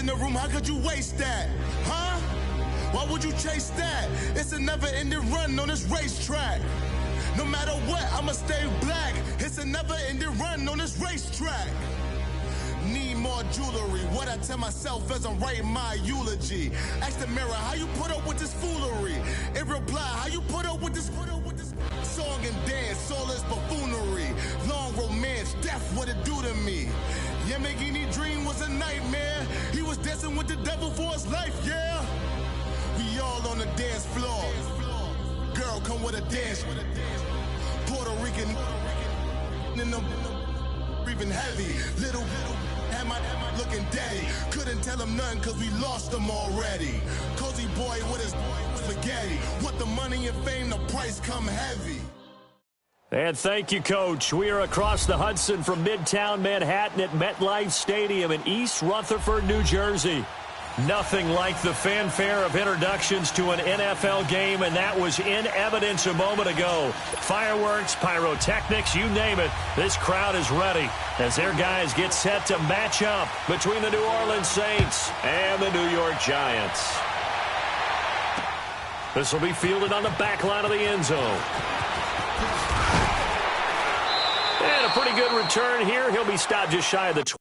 in the room, how could you waste that? Huh? Why would you chase that? It's a never-ending run on this racetrack. No matter what, I'ma stay black. It's a never-ending run on this racetrack. Need more jewelry. What I tell myself as I'm writing my eulogy. Ask the mirror, how you put up with this foolery? In reply, how you put up with this song and dance, soulless buffoonery. Long romance, death, what it do to me? Yamagini dream was a nightmare. He was dancing with the devil for his life, yeah. We all on the dance floor. Girl, come with a dance. Puerto Rican in the breathing heavy. Little am I looking daddy. Couldn't tell him nothing cause we lost him already. Cozy boy with his spaghetti. What the money and fame, the price come heavy. And thank you, Coach. We are across the Hudson from Midtown Manhattan at MetLife Stadium in East Rutherford, New Jersey. Nothing like the fanfare of introductions to an NFL game, and that was in evidence a moment ago. Fireworks, pyrotechnics, you name it. This crowd is ready as their guys get set to match up between the New Orleans Saints and the New York Giants. This will be fielded on the back line of the end zone. And a pretty good return here. He'll be stopped just shy of the 20.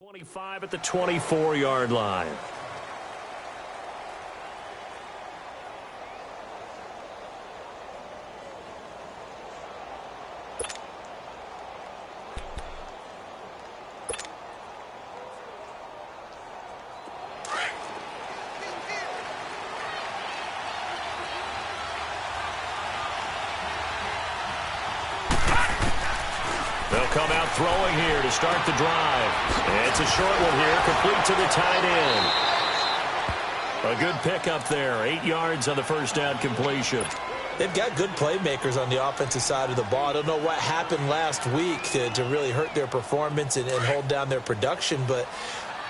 .25 at the 24-yard line. They'll come out throwing here to start the drive. It's a short one here, complete to the tight end. A good pickup there, 8 yards on the first down completion. They've got good playmakers on the offensive side of the ball. I don't know what happened last week to really hurt their performance and hold down their production, but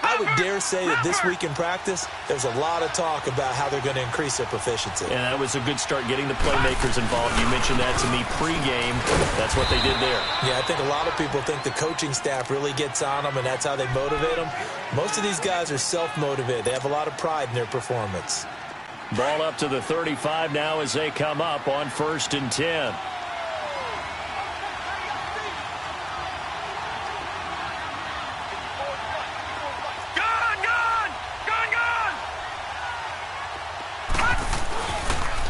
I would dare say that this week in practice, there's a lot of talk about how they're going to increase their proficiency. And that was a good start getting the playmakers involved. You mentioned that to me pregame. That's what they did there. Yeah, I think a lot of people think the coaching staff really gets on them, and that's how they motivate them. Most of these guys are self-motivated. They have a lot of pride in their performance. Ball up to the 35 now as they come up on 1st and 10.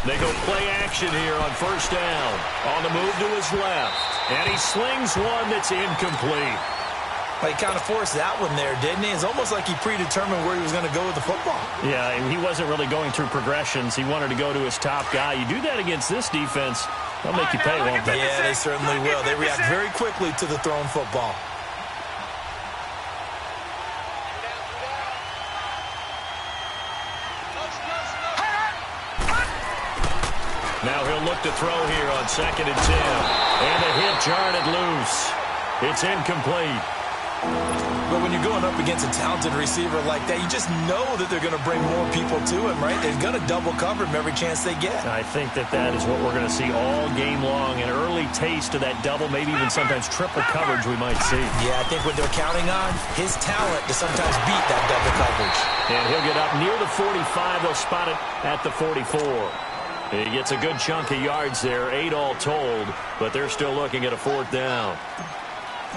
They go play action here on 1st down. On the move to his left. And he slings one that's incomplete. Well, he kind of forced that one there, didn't he? It's almost like he predetermined where he was going to go with the football. Yeah, he wasn't really going through progressions. He wanted to go to his top guy. You do that against this defense, they'll make you pay, won't they? Yeah, they certainly will. They react very quickly to the thrown football. Now he'll look to throw here on 2nd and 10. And a hit jarred it loose. It's incomplete. But when you're going up against a talented receiver like that, you just know that they're going to bring more people to him, right? They're going to double cover him every chance they get. I think that is what we're going to see all game long. An early taste of that double, maybe even sometimes triple coverage we might see. Yeah, I think what they're counting on, his talent to sometimes beat that double coverage. And he'll get up near the 45. They'll spot it at the 44. He gets a good chunk of yards there, 8 all told, but they're still looking at a 4th down.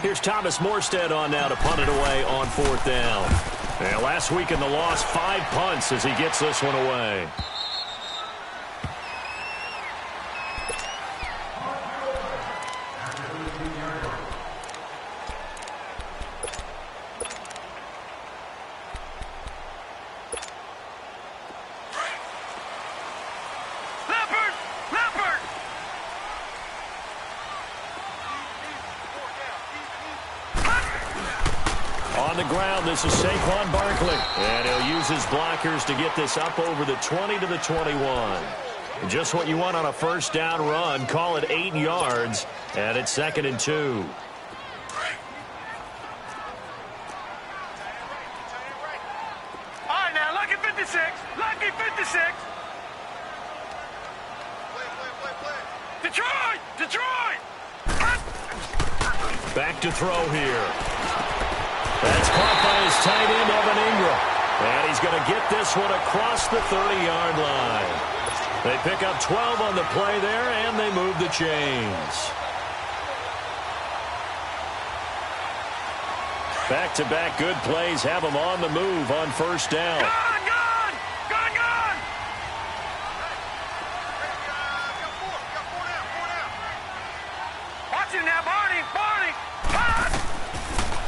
Here's Thomas Morstead on now to punt it away on 4th down. And last week in the loss, 5 punts as he gets this one away. On the ground, this is Saquon Barkley. And he'll use his blockers to get this up over the 20 to the 21. Just what you want on a first down run. Call it 8 yards. And it's 2nd and 2. All right, now, lucky 56. Lucky 56. Detroit! Detroit! Back to throw here. That's caught by his tight end, Evan Ingram. And he's going to get this one across the 30-yard line. They pick up 12 on the play there, and they move the chains. Back-to-back good plays have them on the move on first down. Gone! Gone! Gone! Gone! Watch him now, Barney! Barney! Pass!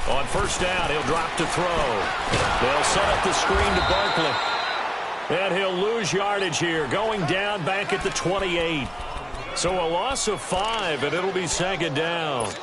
On first down, he'll drop to throw. They'll set up the screen to Barkley. And he'll lose yardage here, going down back at the 28. So a loss of 5, and it'll be 2nd down.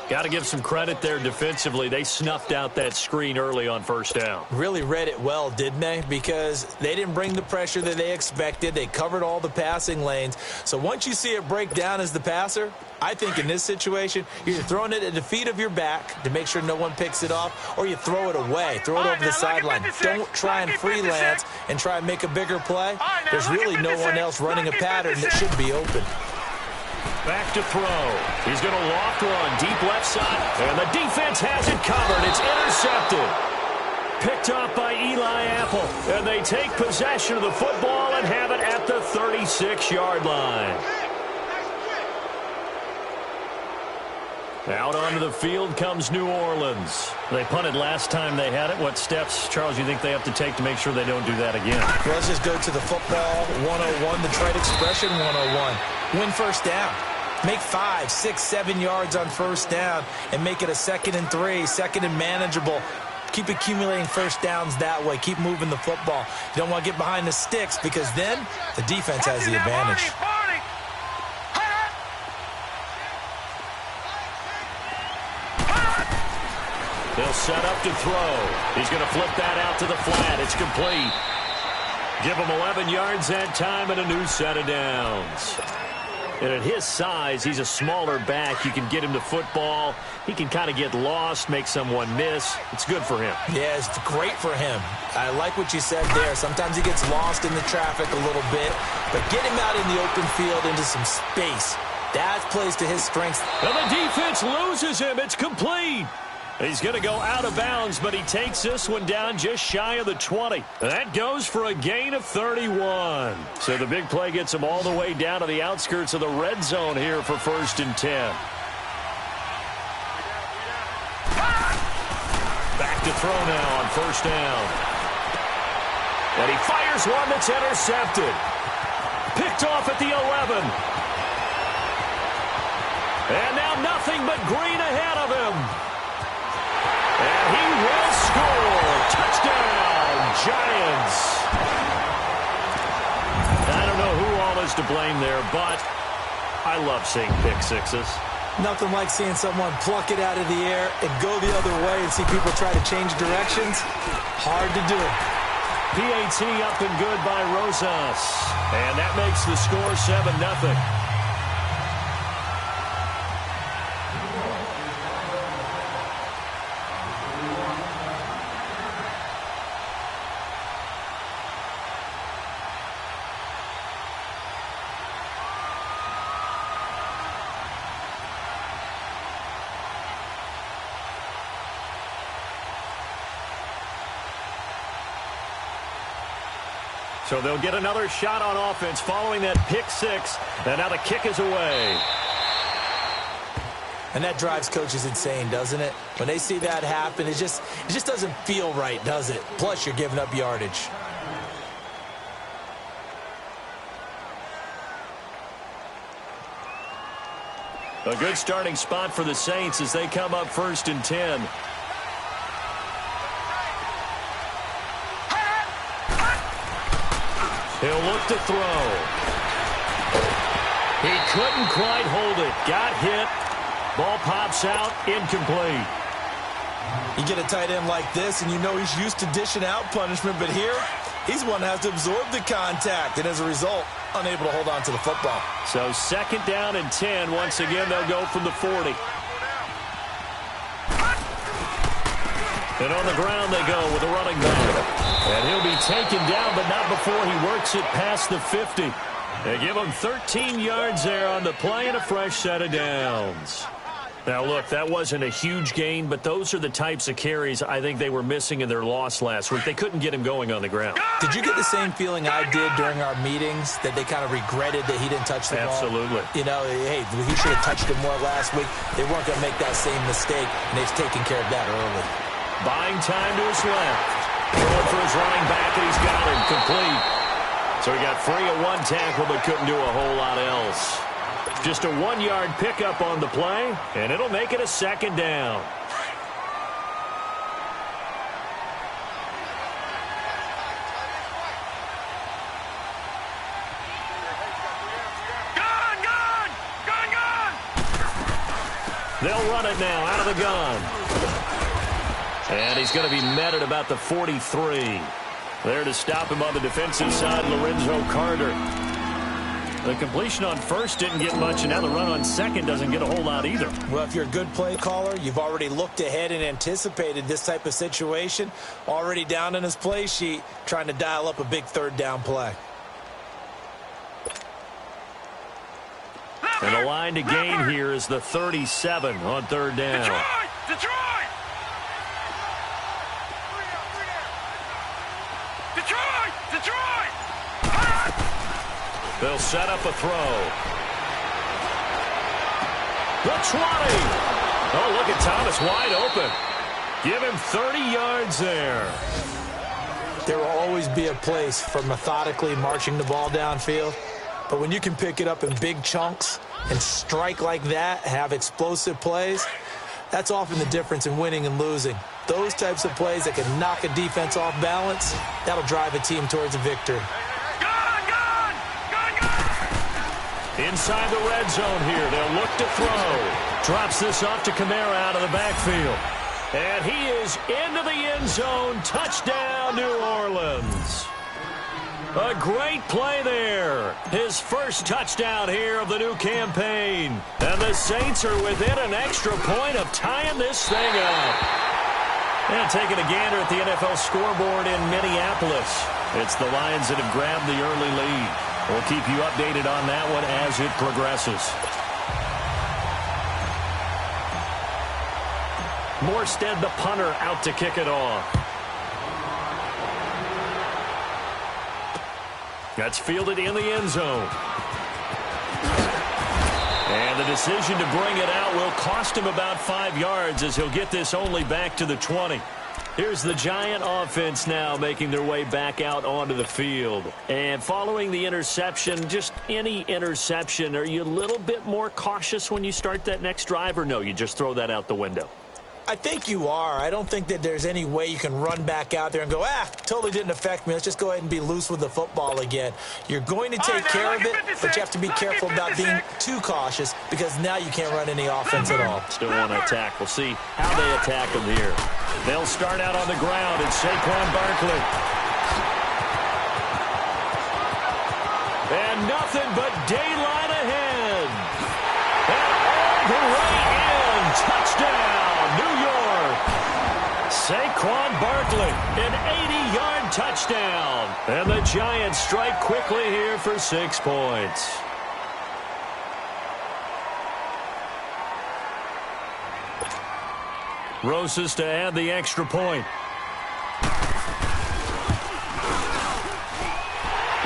Got to give some credit there defensively. They snuffed out that screen early on first down. Really read it well, didn't they? Because they didn't bring the pressure that they expected. They covered all the passing lanes. So once you see it break down as the passer, I think in this situation, you're either throwing it at the feet of your back to make sure no one picks it off, or you throw it away, throw it over the sideline. Don't try and freelance and try and make a bigger play. There's really no one else running a pattern that should be open. Back to throw. He's going to loft one deep left side, and the defense has it covered. It's intercepted. Picked off by Eli Apple, and they take possession of the football and have it at the 36-yard line. Out onto the field comes New Orleans. They punted last time they had it. What steps, Charles, you think they have to take to make sure they don't do that again? Well, let's just go to the football 101, the trade expression 101. Win first down. Make 5, 6, 7 yards on first down and make it a 2nd and 3, 2nd and manageable. Keep accumulating first downs that way. Keep moving the football. You don't want to get behind the sticks because then the defense has the advantage. They'll set up to throw. He's going to flip that out to the flat. It's complete. Give him 11 yards that time and a new set of downs. And at his size, he's a smaller back. You can get him to football. He can kind of get lost, make someone miss. It's good for him. Yeah, it's great for him. I like what you said there. Sometimes he gets lost in the traffic a little bit, but get him out in the open field into some space. That plays to his strengths. And the defense loses him. It's complete. He's going to go out of bounds, but he takes this one down just shy of the 20. That goes for a gain of 31. So the big play gets him all the way down to the outskirts of the red zone here for 1st and 10. Back to throw now on first down. And he fires one that's intercepted. Picked off at the 11. And now nothing but green ahead of him. And he will score. Touchdown, Giants. I don't know who all is to blame there, but I love seeing pick sixes. Nothing like seeing someone pluck it out of the air and go the other way and see people try to change directions. Hard to do. PAT up and good by Rosas. And that makes the score 7-0. So they'll get another shot on offense following that pick six. And now the kick is away. And that drives coaches insane, doesn't it? When they see that happen, it just doesn't feel right, does it? Plus, you're giving up yardage. A good starting spot for the Saints as they come up 1st and 10. He'll look to throw. He couldn't quite hold it. Got hit. Ball pops out. Incomplete. You get a tight end like this, and you know he's used to dishing out punishment, but here, he's one that has to absorb the contact, and as a result, unable to hold on to the football. So 2nd down and 10. Once again, they'll go from the 40. And on the ground they go with a running back. And he'll be taken down, but not before he works it past the 50. They give him 13 yards there on the play and a fresh set of downs. Now, look, that wasn't a huge gain, but those are the types of carries I think they were missing in their loss last week. They couldn't get him going on the ground. Did you get the same feeling I did during our meetings, that they kind of regretted that he didn't touch the ball? Absolutely. You know, hey, he should have touched it more last week. They weren't going to make that same mistake, and they've taken care of that early. Buying time to his left. Throwing for his running back, and he's got him complete. So he got free of one tackle, but couldn't do a whole lot else. Just a 1-yard pickup on the play, and it'll make it a 2nd down. Gun! They'll run it now out of the gun. And he's going to be met at about the 43. There to stop him on the defensive side, Lorenzo Carter. The completion on 1st didn't get much, and now the run on 2nd doesn't get a whole lot either. Well, if you're a good play caller, you've already looked ahead and anticipated this type of situation. Already down in his play sheet, trying to dial up a big 3rd down play. And the line to gain here is the 37 on 3rd down. Detroit! They'll set up a throw. The 20. Oh, look at Thomas wide open. Give him 30 yards there. There will always be a place for methodically marching the ball downfield. But when you can pick it up in big chunks and strike like that, have explosive plays, that's often the difference in winning and losing. Those types of plays that can knock a defense off balance, that'll drive a team towards a victory. Inside the red zone here, they'll look to throw. Drops this off to Kamara out of the backfield. And he is into the end zone. Touchdown, New Orleans. A great play there. His first touchdown here of the new campaign. And the Saints are within an extra point of tying this thing up. And taking a gander at the NFL scoreboard in Minneapolis. It's the Lions that have grabbed the early lead. We'll keep you updated on that one as it progresses. Morstead, the punter, out to kick it off. That's fielded in the end zone. And the decision to bring it out will cost him about 5 yards as he'll get this only back to the 20. Here's the Giant offense now making their way back out onto the field. And following the interception, just any interception, are you a little bit more cautious when you start that next drive, or no, you just throw that out the window? I think you are. I don't think that there's any way you can run back out there and go, totally didn't affect me. Let's just go ahead and be loose with the football again. You're going to take care of it, but you have to be careful about being too cautious because now you can't run any offense at all. Still want to attack. We'll see how they attack him here. They'll start out on the ground. It's Saquon Barkley. And nothing but daylight ahead. And all the way in. Touchdown, New York. Saquon Barkley, an 80-yard touchdown. And the Giants strike quickly here for 6 points. Rosas to add the extra point.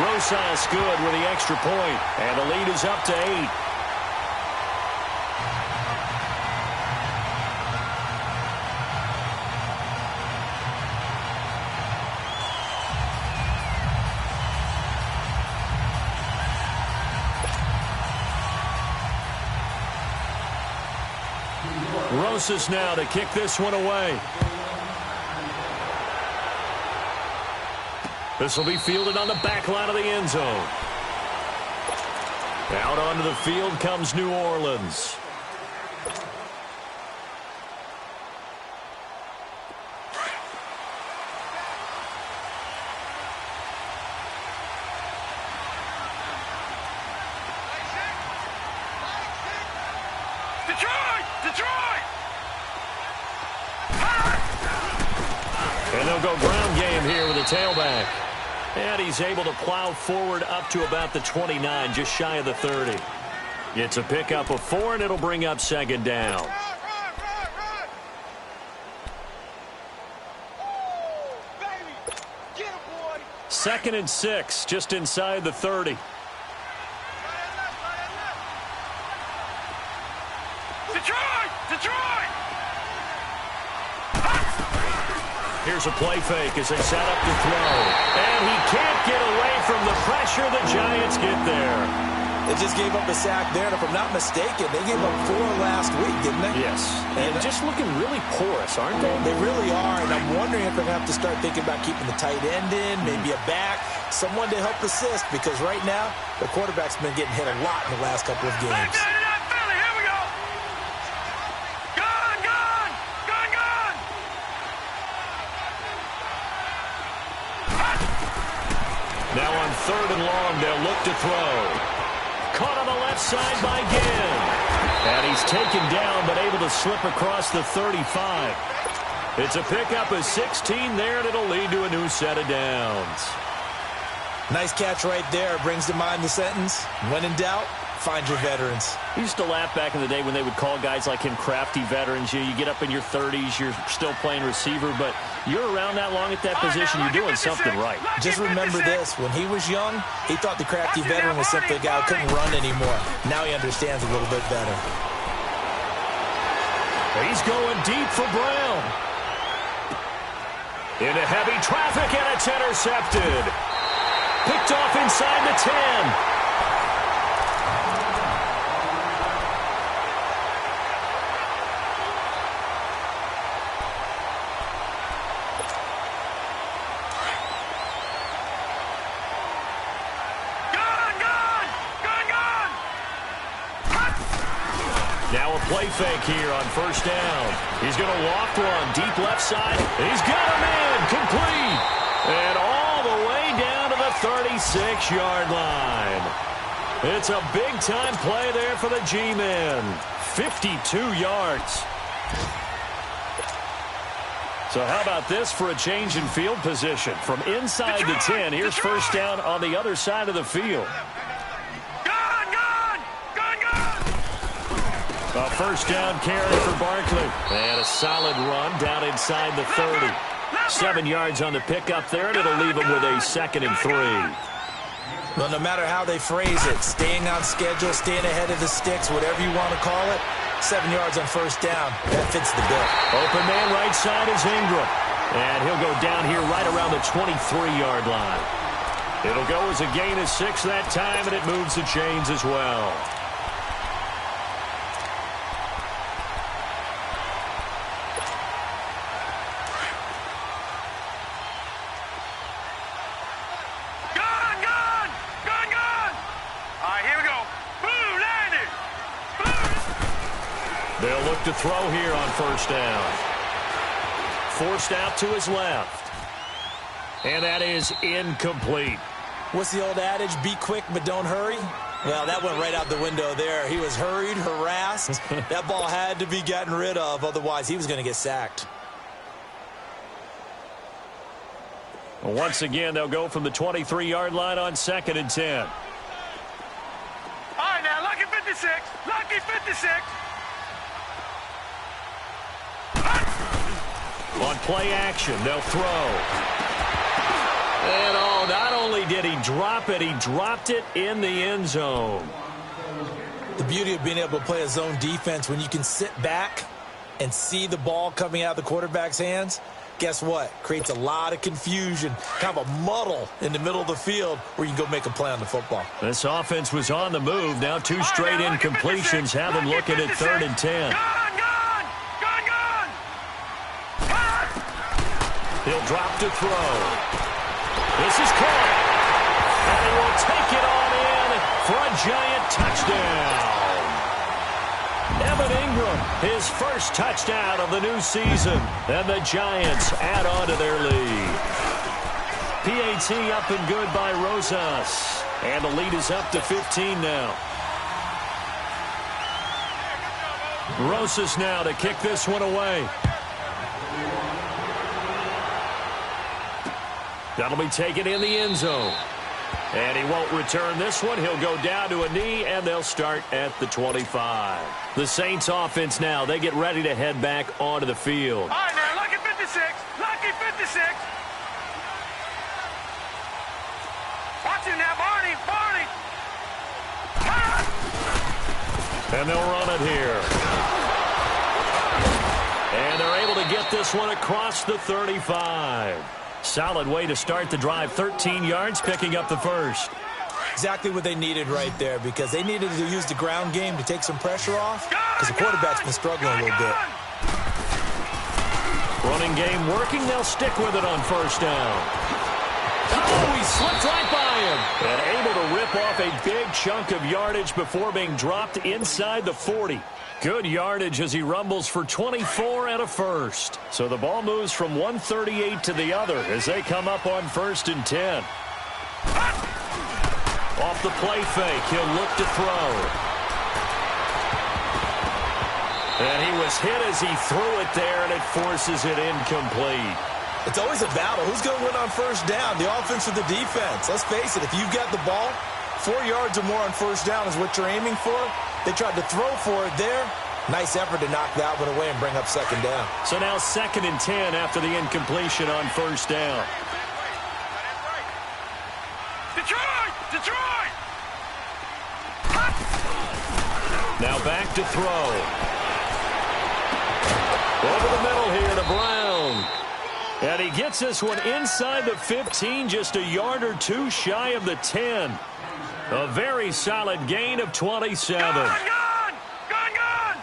Rosas good with the extra point, and the lead is up to 8. Rosas now to kick this one away. This will be fielded on the back line of the end zone. Out onto the field comes New Orleans. Detroit! And they'll go ground game here with a tailback. And he's able to plow forward up to about the 29, just shy of the 30. It's a pickup of 4, and it'll bring up second down. Run! 2nd and 6, just inside the 30. Detroit! Here's a play fake as they set up to throw. And he can't get away from the pressure. The Giants get there. They just gave up a sack there, and if I'm not mistaken, they gave up 4 last week, didn't they? Yes. And just looking really porous, aren't they? They really are, and I'm wondering if they're going to have to start thinking about keeping the tight end in, maybe a back, someone to help assist, because right now, the quarterback's been getting hit a lot in the last couple of games. Now on 3rd and long, they'll look to throw. Caught on the left side by Ginn. And he's taken down, but able to slip across the 35. It's a pickup of 16 there, and it'll lead to a new set of downs. Nice catch right there. Brings to mind the sentence, when in doubt, find your veterans. I used to laugh back in the day when they would call guys like him crafty veterans. You get up in your 30s, you're still playing receiver, but you're around that long at that position, you're doing something right. Just remember this, when he was young, he thought the crafty veteran was simply a guy who couldn't run anymore. Now he understands a little bit better. He's going deep for Brown. Into heavy traffic, and it's intercepted. Picked off inside the 10. Now a play fake here on 1st down. He's going to loft one deep left side. He's got him in, complete. And all the way down to the 36-yard line. It's a big-time play there for the G-men. 52 yards. So how about this for a change in field position? From inside the 10, here's 1st down on the other side of the field. A 1st down carry for Barkley. And a solid run down inside the 30. 7 yards on the pickup there, and it'll leave him with a 2nd and 3. Well, no matter how they phrase it, staying on schedule, staying ahead of the sticks, whatever you want to call it, 7 yards on 1st down. That fits the bill. Open man right side is Ingram. And he'll go down here right around the 23-yard line. It'll go as a gain of 6 that time, and it moves the chains as well. They'll look to throw here on 1st down. Forced out to his left. And that is incomplete. What's the old adage? Be quick, but don't hurry? Well, that went right out the window there. He was hurried, harassed. That ball had to be gotten rid of. Otherwise, he was going to get sacked. Once again, they'll go from the 23-yard line on 2nd and 10. All right, now, lucky 56. Lucky 56. On play action, they'll throw. And oh, not only did he drop it, he dropped it in the end zone. The beauty of being able to play a zone defense when you can sit back and see the ball coming out of the quarterback's hands, guess what? Creates a lot of confusion, kind of a muddle in the middle of the field where you can go make a play on the football. This offense was on the move. Now 2 straight incompletions have them looking at 3rd and 10. He'll drop to throw. This is caught. And he will take it on in for a giant touchdown. Evan Ingram, his first touchdown of the new season. And the Giants add on to their lead. PAT up and good by Rosas. And the lead is up to 15 now. Rosas now to kick this one away. That'll be taken in the end zone. And he won't return this one. He'll go down to a knee, and they'll start at the 25. The Saints offense now, they get ready to head back onto the field. All right, now, lucky 56. Lucky 56. Watch it now, Barney. Barney. And they'll run it here. And they're able to get this one across the 35. Solid way to start the drive. 13 yards, picking up the first. Exactly what they needed right there, because they needed to use the ground game to take some pressure off, because the quarterback's been struggling a little bit. Running game working. They'll stick with it on first down. Oh, he slipped right by him. And able to rip off a big chunk of yardage before being dropped inside the 40. Good yardage as he rumbles for 24 and a first. So the ball moves from 138 to the other as they come up on 1st and 10. Off the play fake, he'll look to throw. And he was hit as he threw it there, and it forces it incomplete. It's always a battle. Who's going to win on first down, the offense or the defense? Let's face it, if you've got the ball, 4 yards or more on first down is what you're aiming for. They tried to throw for it there. Nice effort to knock that one away and bring up 2nd down. So now 2nd and 10 after the incompletion on first down. Detroit! Detroit! Now back to throw. Over the middle here to Brown. And he gets this one inside the 15, just a yard or two shy of the 10. A very solid gain of 27. Gun! Gun! Gun! Gun!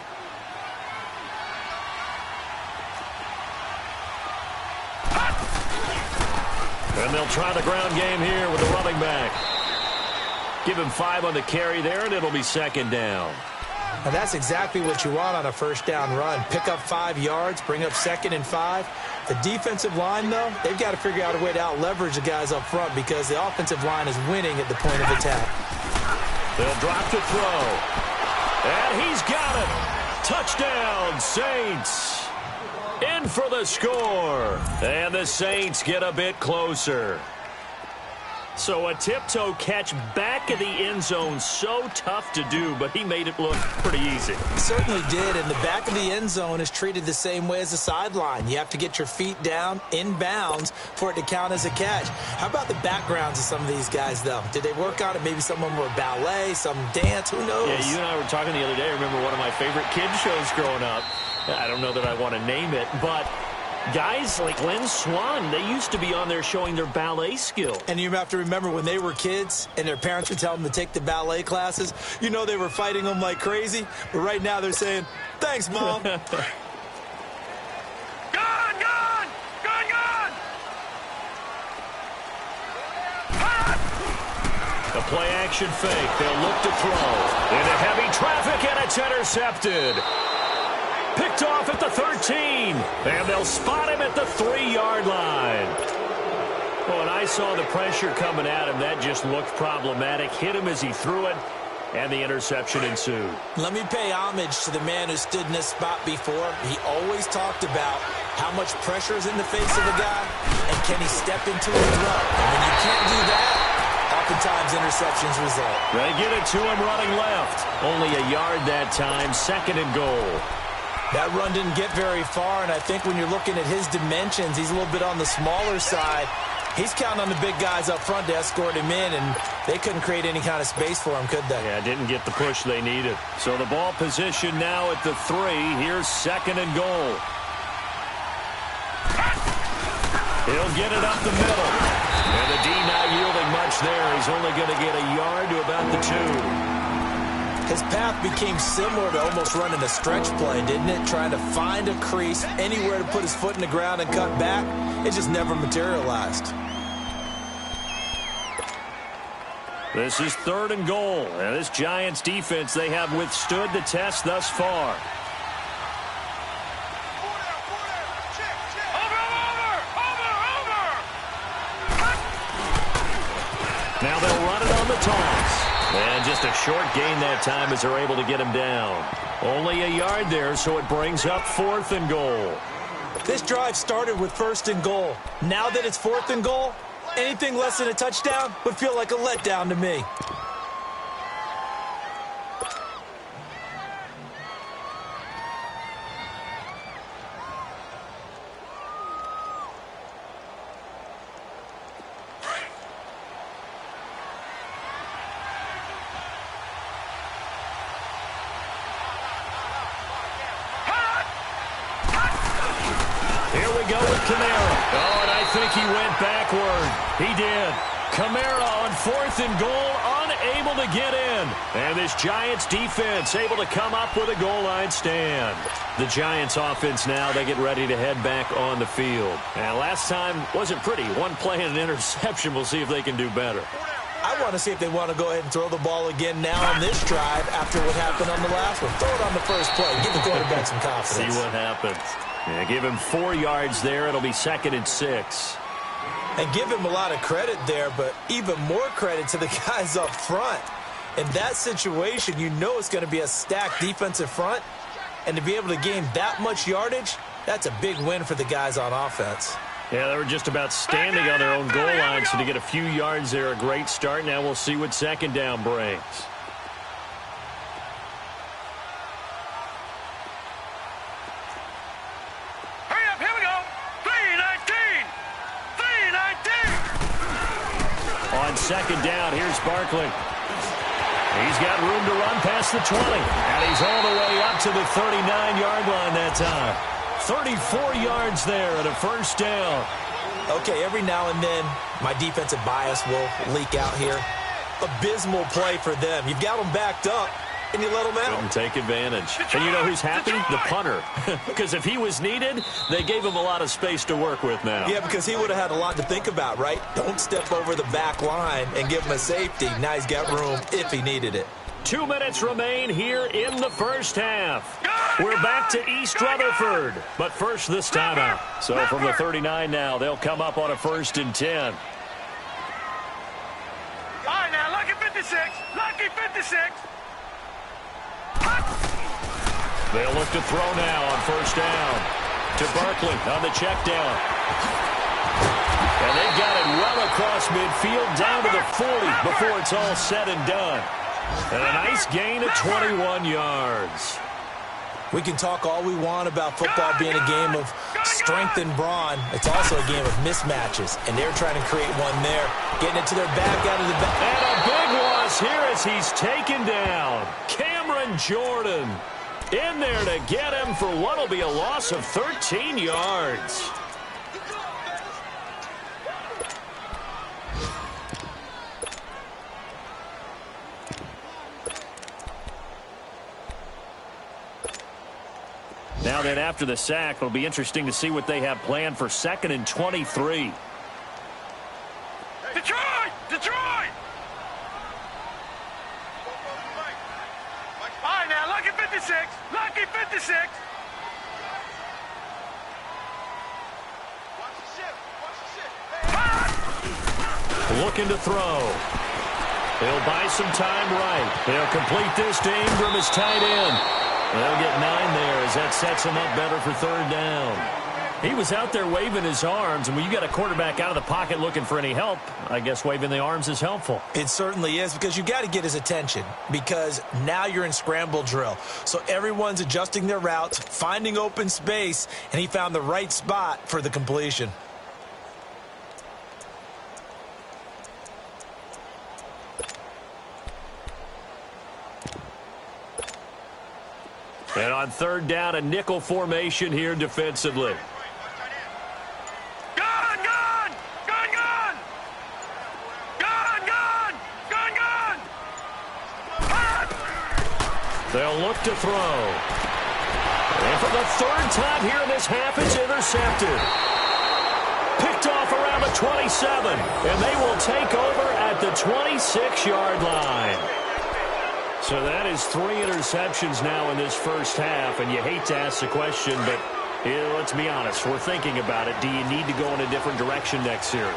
And they'll try the ground game here with the running back. Give him 5 on the carry there, and it'll be 2nd down. And that's exactly what you want on a first down run. Pick up 5 yards, bring up 2nd and 5. The defensive line, though, they've got to figure out a way to out-leverage the guys up front because the offensive line is winning at the point of attack. They'll drop to throw. And he's got it. Touchdown, Saints. In for the score. And the Saints get a bit closer. So a tiptoe catch back of the end zone, so tough to do, but he made it look pretty easy. He certainly did, and the back of the end zone is treated the same way as the sideline. You have to get your feet down in bounds for it to count as a catch. How about the backgrounds of some of these guys, though? Did they work on it? Maybe some of them were ballet, some dance, who knows? Yeah, you and I were talking the other day. I remember one of my favorite kids shows growing up. I don't know that I want to name it, but guys like Lynn Swan, they used to be on there showing their ballet skill. And you have to remember when they were kids and their parents would tell them to take the ballet classes, you know they were fighting them like crazy. But right now they're saying, thanks, Mom. Gun! Gun! Gun! Gun! A play-action fake. They'll look to throw. Into heavy traffic, and it's intercepted. Picked off at the 13. And they'll spot him at the 3-yard line. Well, when I saw the pressure coming at him, that just looked problematic. Hit him as he threw it, and the interception ensued. Let me pay homage to the man who stood in this spot before. He always talked about how much pressure is in the face of a guy, and can he step into a throw. And when you can't do that, oftentimes interceptions result. They get it to him running left. Only a yard that time, 2nd and goal. That run didn't get very far, and I think when you're looking at his dimensions, he's a little bit on the smaller side. He's counting on the big guys up front to escort him in, and they couldn't create any kind of space for him, could they? Yeah, didn't get the push they needed. So the ball position now at the 3. Here's 2nd and goal. He'll get it up the middle. And the D not yielding much there. He's only going to get a yard to about the 2. His path became similar to almost running a stretch play, didn't it? Trying to find a crease, anywhere to put his foot in the ground and cut back. It just never materialized. This is 3rd and goal. And this Giants defense, they have withstood the test thus far. Now they'll run it on the toss. And just a short gain that time as they're able to get him down. Only a yard there, so it brings up 4th and goal. This drive started with 1st and goal. Now that it's 4th and goal, anything less than a touchdown would feel like a letdown to me. He went backward. He did. Kamara on 4th and goal, unable to get in. And this Giants defense able to come up with a goal line stand. The Giants offense now, they get ready to head back on the field. And last time wasn't pretty. One play and an interception. We'll see if they can do better. I want to see if they want to go ahead and throw the ball again now on this drive after what happened on the last one. Throw it on the first play. Give the quarterback some confidence. See what happens. Yeah, give him 4 yards there. It'll be 2nd and 6. And give him a lot of credit there, but even more credit to the guys up front. In that situation, you know it's going to be a stacked defensive front. And to be able to gain that much yardage, that's a big win for the guys on offense. Yeah, they were just about standing on their own goal line, so to get a few yards there, a great start. Now we'll see what 2nd down brings. On 2nd down, here's Barkley. He's got room to run past the 20. And he's all the way up to the 39-yard line that time. 34 yards there at a 1st down. Okay, every now and then, my defensive bias will leak out here. Abysmal play for them. You've got them backed up, and you let them out. Couldn't take advantage. And you know who's happy? The punter. Because if he was needed, they gave him a lot of space to work with now. Yeah, because he would have had a lot to think about, right? Don't step over the back line and give him a safety. Now he's got room if he needed it. 2 minutes remain here in the 1st half. We're back to East Rutherford. But first, this timeout. So from the 39 now, they'll come up on a 1st and 10. All right, now, lucky 56. Lucky 56. They'll look to throw now on 1st down. To Barkley on the check down. And they've got it well across midfield down to the 40 before it's all said and done. And a nice gain of 21 yards. We can talk all we want about football being a game of strength and brawn. It's also a game of mismatches, and they're trying to create one there. Getting it to their back out of the back. And a big loss here as he's taken down. Cameron Jordan in there to get him for what will be a loss of 13 yards. Now then, after the sack, it'll be interesting to see what they have planned for 2nd and 23. Detroit! Detroit! All right, now, lucky 56. Lucky 56. Looking to throw. He'll buy some time right. They'll complete this to Ingram as tight end. They'll get 9 there as that sets him up better for 3rd down. He was out there waving his arms, and when you got a quarterback out of the pocket looking for any help, I guess waving the arms is helpful. It certainly is, because you got to get his attention, because now you're in scramble drill. So everyone's adjusting their routes, finding open space, and he found the right spot for the completion. And on third down, a nickel formation here defensively. Gun, gun! Gun, gun! Gun, gun! Gun, gun! They'll look to throw. And for the third time here in this half, it's intercepted. Picked off around the 27, and they will take over at the 26-yard line. So that is 3 interceptions now in this first half, and you hate to ask the question, but let's be honest, we're thinking about it. Do you need to go in a different direction next series?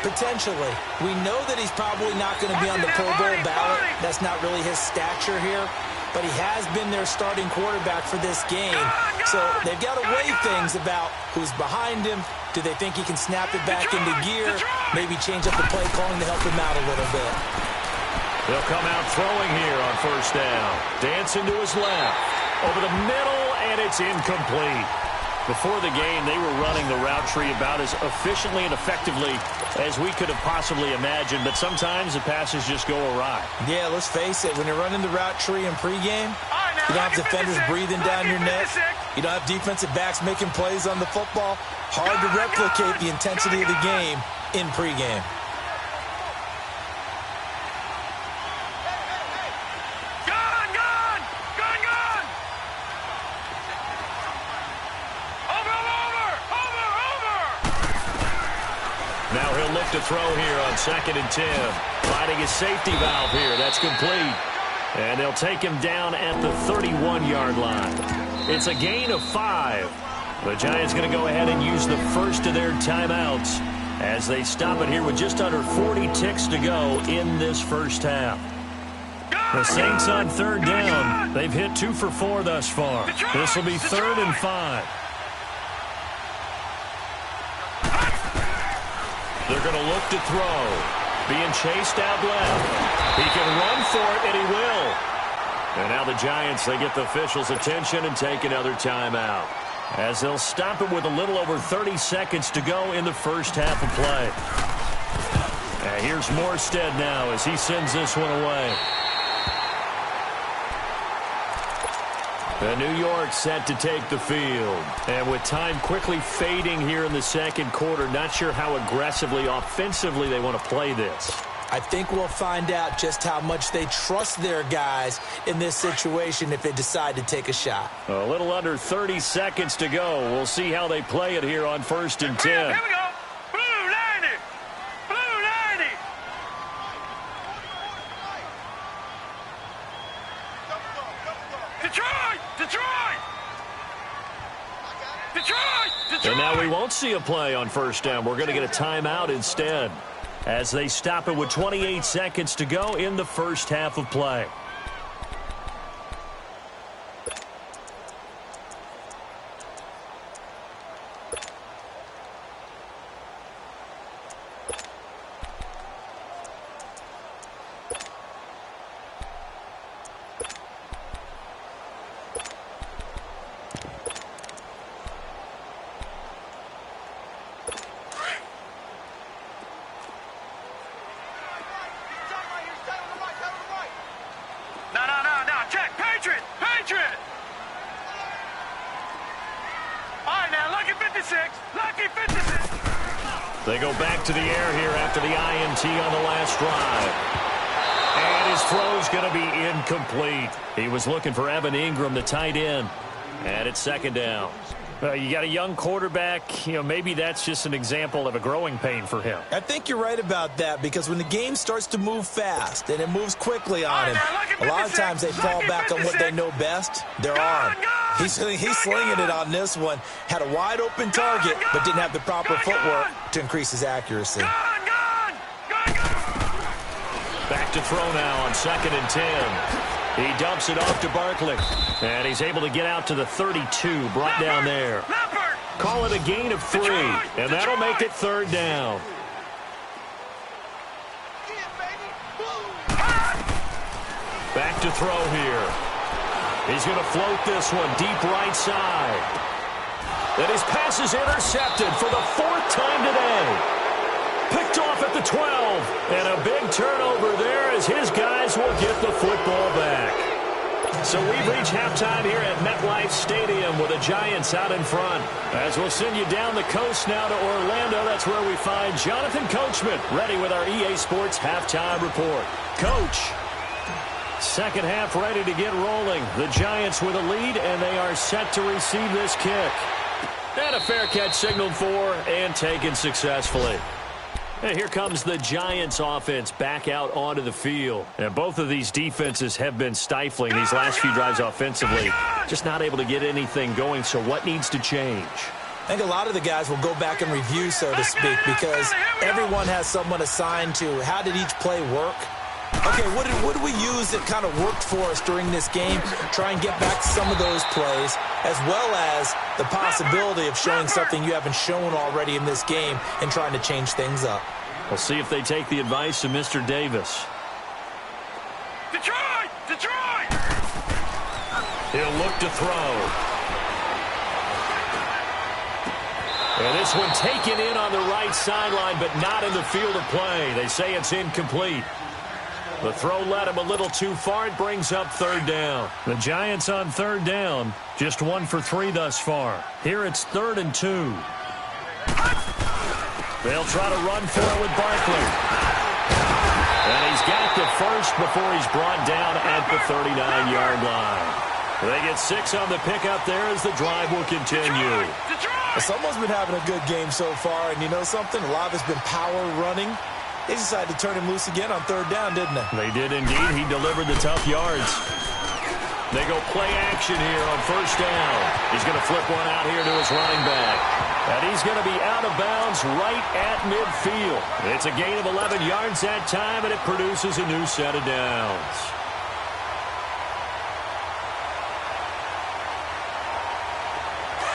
Potentially. We know that he's probably not going to be on the Pro Bowl ballot. That's not really his stature here. But he has been their starting quarterback for this game. So they've got to weigh things about who's behind him. Do they think he can snap it back into gear? Maybe change up the play calling to help him out a little bit. They'll come out throwing here on first down. Dancing to his left. Over the middle, and it's incomplete. Before the game, they were running the route tree about as efficiently and effectively as we could have possibly imagined, but sometimes the passes just go awry. Yeah, let's face it. When you're running the route tree in pregame, you don't have defenders breathing down your neck. You don't have defensive backs making plays on the football. Hard to replicate the intensity of the game in pregame. Now he'll look to throw here on 2nd and 10. Finding his safety valve here. That's complete. And they'll take him down at the 31-yard line. It's a gain of 5. The Giants going to go ahead and use the first of their timeouts as they stop it here with just under 40 ticks to go in this first half. The Saints on third down. They've hit 2 for 4 thus far. This will be 3rd and 5. They're going to look to throw. Being chased out left. He can run for it, and he will. And now the Giants, they get the officials' attention and take another timeout, as they'll stop it with a little over 30 seconds to go in the first half of play. And here's Morstead now as he sends this one away. And New York set to take the field. And with time quickly fading here in the second quarter, not sure how aggressively, offensively they want to play this. I think we'll find out just how much they trust their guys in this situation if they decide to take a shot. A little under 30 seconds to go. We'll see how they play it here on 1st and 10. Here we go. Blue 90. Blue 90. Detroit! Detroit! Detroit! Detroit! And now we won't see a play on first down. We're going to get a timeout instead, as they stop it with 28 seconds to go in the first half of play. They go back to the air here after the INT on the last drive. And his throw's going to be incomplete. He was looking for Evan Ingram, the tight end. And it's 2nd down. You got a young quarterback. Maybe that's just an example of a growing pain for him. I think you're right about that, because when the game starts to move fast and it moves quickly on him, a lot of times they fall back on what they know best, their arm. He's slinging it on this one. Had a wide open target, but didn't have the proper footwork to increase his accuracy. Back to throw now on 2nd and 10. He dumps it off to Barkley. And he's able to get out to the 32, brought down there. Call it a gain of 3, and that'll make it 3rd down. Back to throw here. He's going to float this one deep right side. And his pass is intercepted for the 4th time today. Picked off at the 12. And a big turnover there as his guys will get the football back. So we've reached halftime here at MetLife Stadium with the Giants out in front. As we'll send you down the coast now to Orlando, that's where we find Jonathan Coachman ready with our EA Sports halftime report. Coach, second half ready to get rolling. The Giants with a lead, and they are set to receive this kick. And a fair catch signaled for and taken successfully. And here comes the Giants offense back out onto the field. And both of these defenses have been stifling these last few drives offensively. Just not able to get anything going, so what needs to change? I think a lot of the guys will go back and review, so to speak, because everyone has someone assigned to how did each play work. Okay, what did we use that kind of worked for us during this game? Try and get back to some of those plays, as well as the possibility of showing something you haven't shown already in this game and trying to change things up. We'll see if they take the advice of Mr. Davis. Detroit! Detroit! He'll look to throw. And this one taken in on the right sideline, but not in the field of play. They say it's incomplete. The throw led him a little too far. It brings up third down. The Giants on third down. Just 1 for 3 thus far. Here it's 3rd and 2. They'll try to run for it with Barkley. And he's got the first before he's brought down at the 39-yard line. They get 6 on the pickup there as the drive will continue. Someone's been having a good game so far, and you know something? A lot of it's been power running. They decided to turn him loose again on third down, didn't they? They did indeed. He delivered the tough yards. They go play action here on first down. He's going to flip one out here to his running back. And he's going to be out of bounds right at midfield. It's a gain of 11 yards that time, and it produces a new set of downs.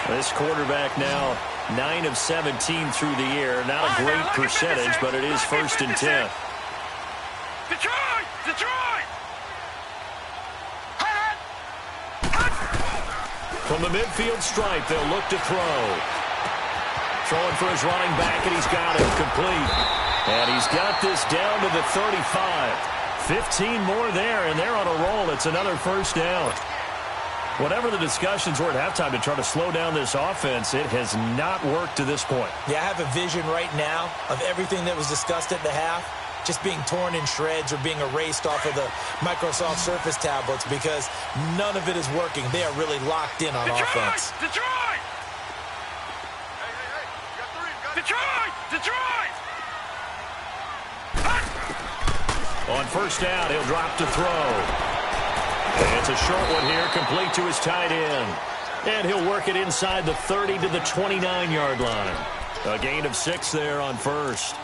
This quarterback now 9 of 17 through the air. Not a great percentage, but it is 1st and 10. Detroit! Detroit! From the midfield stripe, they'll look to throw. Throwing for his running back, and he's got it complete. And he's got this down to the 35. 15 more there, and they're on a roll. It's another first down. Whatever the discussions were at halftime to try to slow down this offense, it has not worked to this point. Yeah, I have a vision right now of everything that was discussed at the half just being torn in shreds or being erased off of the Microsoft Surface tablets because none of it is working. They are really locked in on offense. Detroit! Detroit! Detroit! On first down, he'll drop to throw. It's a short one here, complete to his tight end. And he'll work it inside the 30 to the 29-yard line. A gain of 6 there on first.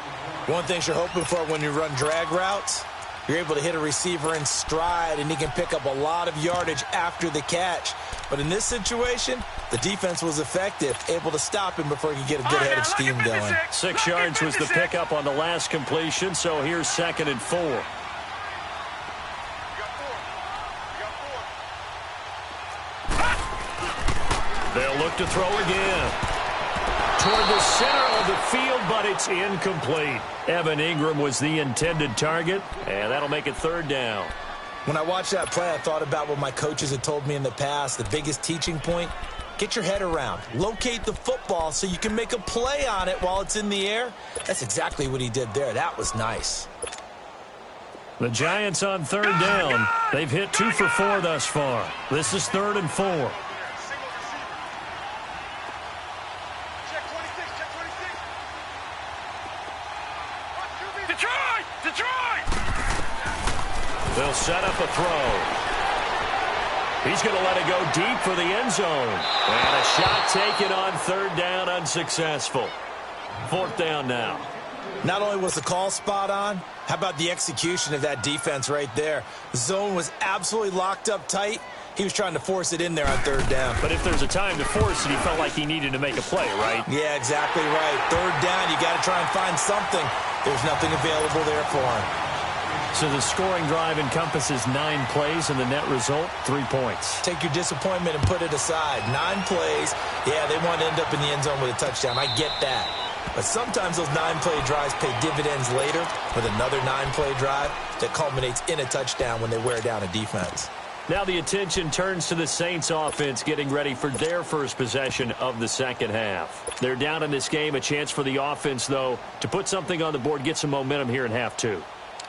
One thing you're hoping for when you run drag routes, you're able to hit a receiver in stride, and he can pick up a lot of yardage after the catch. But in this situation, the defense was effective, able to stop him before he could get a good head of steam going. 6 yards was the pickup on the last completion, so here's 2nd and 4. They'll look to throw again. Toward the center of the field, but it's incomplete. Evan Ingram was the intended target, and that'll make it 3rd down. When I watched that play, I thought about what my coaches had told me in the past. The biggest teaching point, get your head around. Locate the football so you can make a play on it while it's in the air. That's exactly what he did there. That was nice. The Giants on 3rd down. They've hit 2 for 4 thus far. This is 3rd and 4. They'll set up a throw. He's going to let it go deep for the end zone. And a shot taken on 3rd down, unsuccessful. 4th down now. Not only was the call spot on, how about the execution of that defense right there? The zone was absolutely locked up tight. He was trying to force it in there on 3rd down. But if there's a time to force it, he felt like he needed to make a play, right? Yeah, exactly right. 3rd down, you got to try and find something. There's nothing available there for him. So the scoring drive encompasses 9 plays, and the net result, 3 points. Take your disappointment and put it aside. 9 plays. Yeah, they want to end up in the end zone with a touchdown. I get that. But sometimes those 9-play drives pay dividends later with another 9-play drive that culminates in a touchdown when they wear down a defense. Now the attention turns to the Saints offense getting ready for their first possession of the second half. They're down in this game. A chance for the offense, though, to put something on the board, get some momentum here in half two.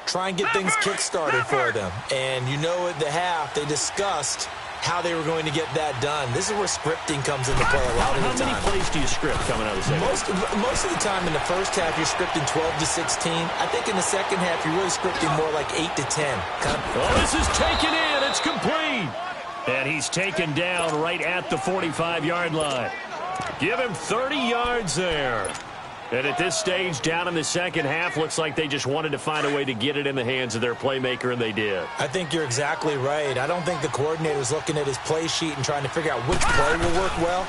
Try and get things kick-started for them. And you know at the half, they discussed how they were going to get that done. This is where scripting comes into play a lot of the time. How many plays do you script coming out of the second half? Most of the time in the first half, you're scripting 12 to 16. I think in the second half, you're really scripting more like 8 to 10. Oh, this is taken in. It's complete. And he's taken down right at the 45-yard line. Give him 30 yards there. And at this stage, down in the second half, looks like they just wanted to find a way to get it in the hands of their playmaker, and they did. I think you're exactly right. I don't think the coordinator's looking at his play sheet and trying to figure out which play will work well.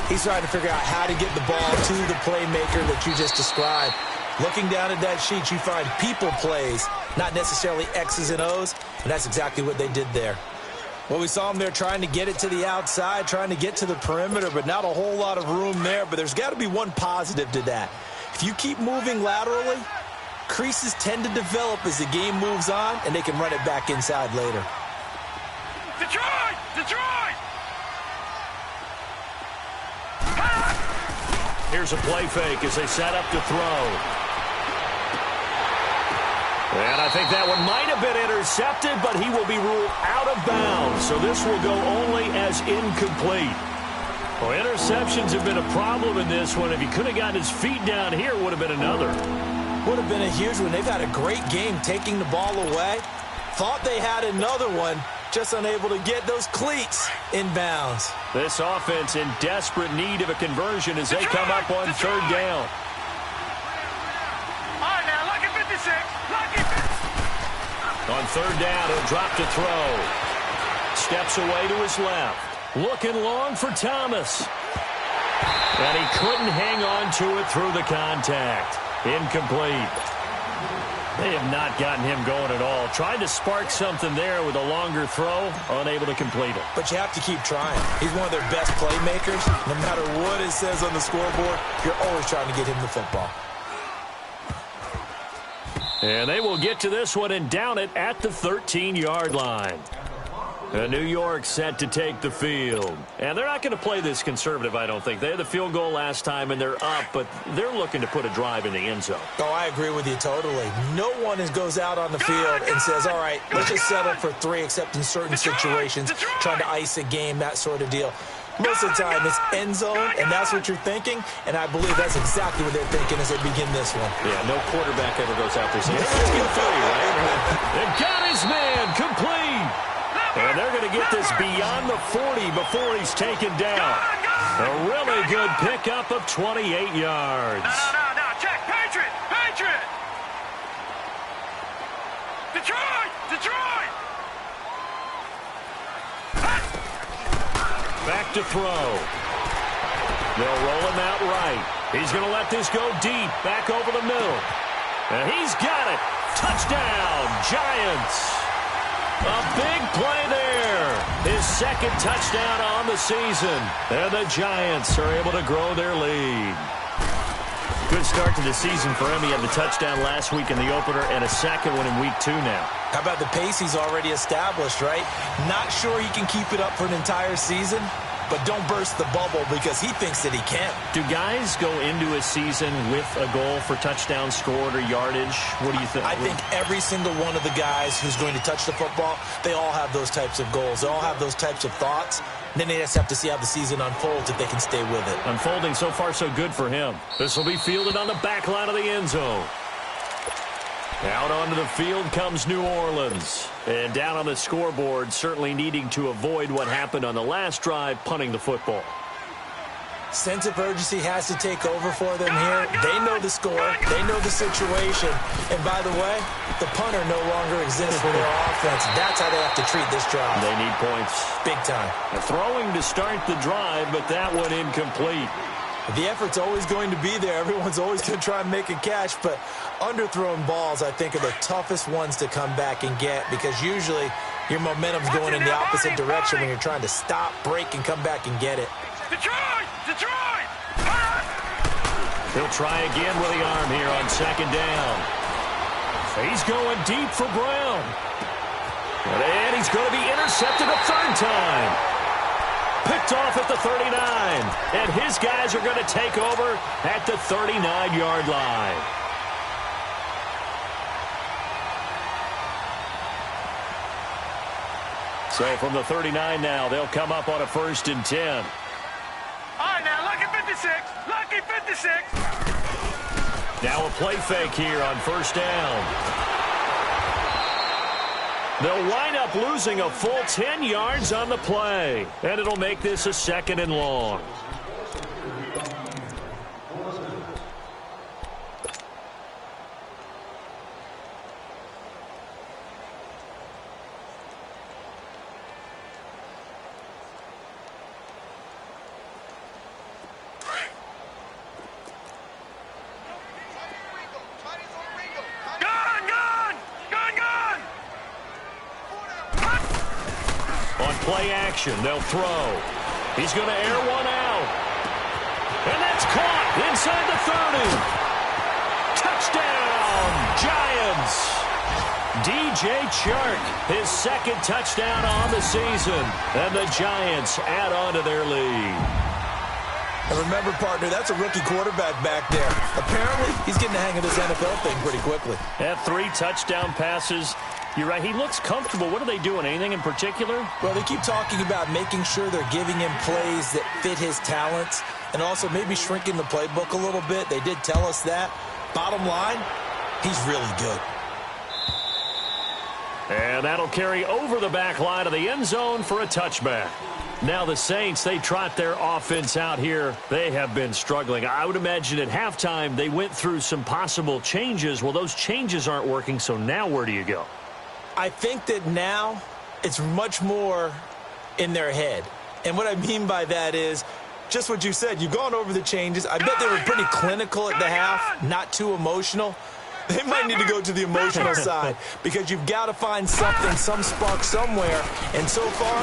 He's trying to figure out how to get the ball to the playmaker that you just described. Looking down at that sheet, you find people plays, not necessarily X's and O's, and that's exactly what they did there. Well, we saw him there trying to get it to the outside, trying to get to the perimeter, but not a whole lot of room there. But there's got to be one positive to that. If you keep moving laterally, creases tend to develop as the game moves on, and they can run it back inside later. Detroit! Detroit! Here's a play fake as they set up to throw. And I think that one might have been intercepted, but he will be ruled out of bounds. So this will go only as incomplete. Well, interceptions have been a problem in this one. If he could have gotten his feet down here, would have been another. Would have been a huge one. They've had a great game taking the ball away. Thought they had another one, just unable to get those cleats in bounds. This offense in desperate need of a conversion as they come up on third down. All right, now, lucky 56. Lucky 56. On third down, he'll drop to throw. Steps away to his left. Looking long for Thomas. And he couldn't hang on to it through the contact. Incomplete. They have not gotten him going at all. Tried to spark something there with a longer throw, unable to complete it. But you have to keep trying. He's one of their best playmakers. No matter what it says on the scoreboard, you're always trying to get him the football. And they will get to this one and down it at the 13-yard line. New York set to take the field. And they're not going to play this conservative, I don't think. They had the field goal last time, and they're up, but they're looking to put a drive in the end zone. Oh, I agree with you totally. No one goes out on the field and says, all right, let's just settle for 3, except in certain situations, trying to ice a game, that sort of deal. Most of the time, it's end zone, and that's what you're thinking, and I believe that's exactly what they're thinking as they begin this one. Yeah, no quarterback ever goes out there saying, let's get 30, right? They got his man complete. And they're going to get this beyond the 40 before he's taken down. A really good pickup of 28 yards. No, check. Patriot! Patriot! Detroit! Detroit! Back to throw. They'll roll him out right. He's going to let this go deep, back over the middle. And he's got it. Touchdown, Giants. A big play there. His second touchdown on the season. And the Giants are able to grow their lead. Good start to the season for him. He had the touchdown last week in the opener and a second one in week 2 now. How about the pace he's already established, right? Not sure he can keep it up for an entire season, but don't burst the bubble because he thinks that he can. Do guys go into a season with a goal for touchdowns scored or yardage? What do you think? I think every single one of the guys who's going to touch the football, they all have those types of goals. They all have those types of thoughts. And then they just have to see how the season unfolds if they can stay with it. Unfolding so far so good for him. This will be fielded on the back line of the end zone. Out onto the field comes New Orleans. And down on the scoreboard, certainly needing to avoid what happened on the last drive, punting the football. Sense of urgency has to take over for them here. They know the score. They know the situation. And by the way, the punter no longer exists for their offense. That's how they have to treat this drive. They need points. Big time. Throwing to start the drive, but that one incomplete. The effort's always going to be there. Everyone's always going to try and make a catch, but underthrown balls, I think, are the toughest ones to come back and get because usually your momentum's going in the opposite direction when you're trying to stop, break, and come back and get it. Detroit! Detroit! He'll try again with the arm here on second down. He's going deep for Brown. And he's is going to be intercepted a third time. Picked off at the 39. And his guys are going to take over at the 39-yard line. So from the 39 now, they'll come up on a 1st and 10. All right, now, lucky 56. Lucky 56. Now a play fake here on 1st down. They'll wind up losing a full 10 yards on the play. And it'll make this a 2nd and long. Play action. They'll throw. He's going to air one out. And that's caught inside the 30. Touchdown, Giants. DJ Chark, his 2nd touchdown on the season. And the Giants add on to their lead. And remember, partner, that's a rookie quarterback back there. Apparently, he's getting the hang of this NFL thing pretty quickly. Had 3 touchdown passes. You're right. He looks comfortable. What are they doing? Anything in particular? Well, they keep talking about making sure they're giving him plays that fit his talents and also maybe shrinking the playbook a little bit. They did tell us that. Bottom line, he's really good. And that'll carry over the back line of the end zone for a touchback. Now the Saints, they trot their offense out here. They have been struggling. I would imagine at halftime they went through some possible changes. Well, those changes aren't working, so now where do you go? I think that now it's much more in their head. And what I mean by that is just what you said. You've gone over the changes. I bet they were pretty clinical at the half, not too emotional. They might need to go to the emotional side because you've got to find something, some spark somewhere. And so far,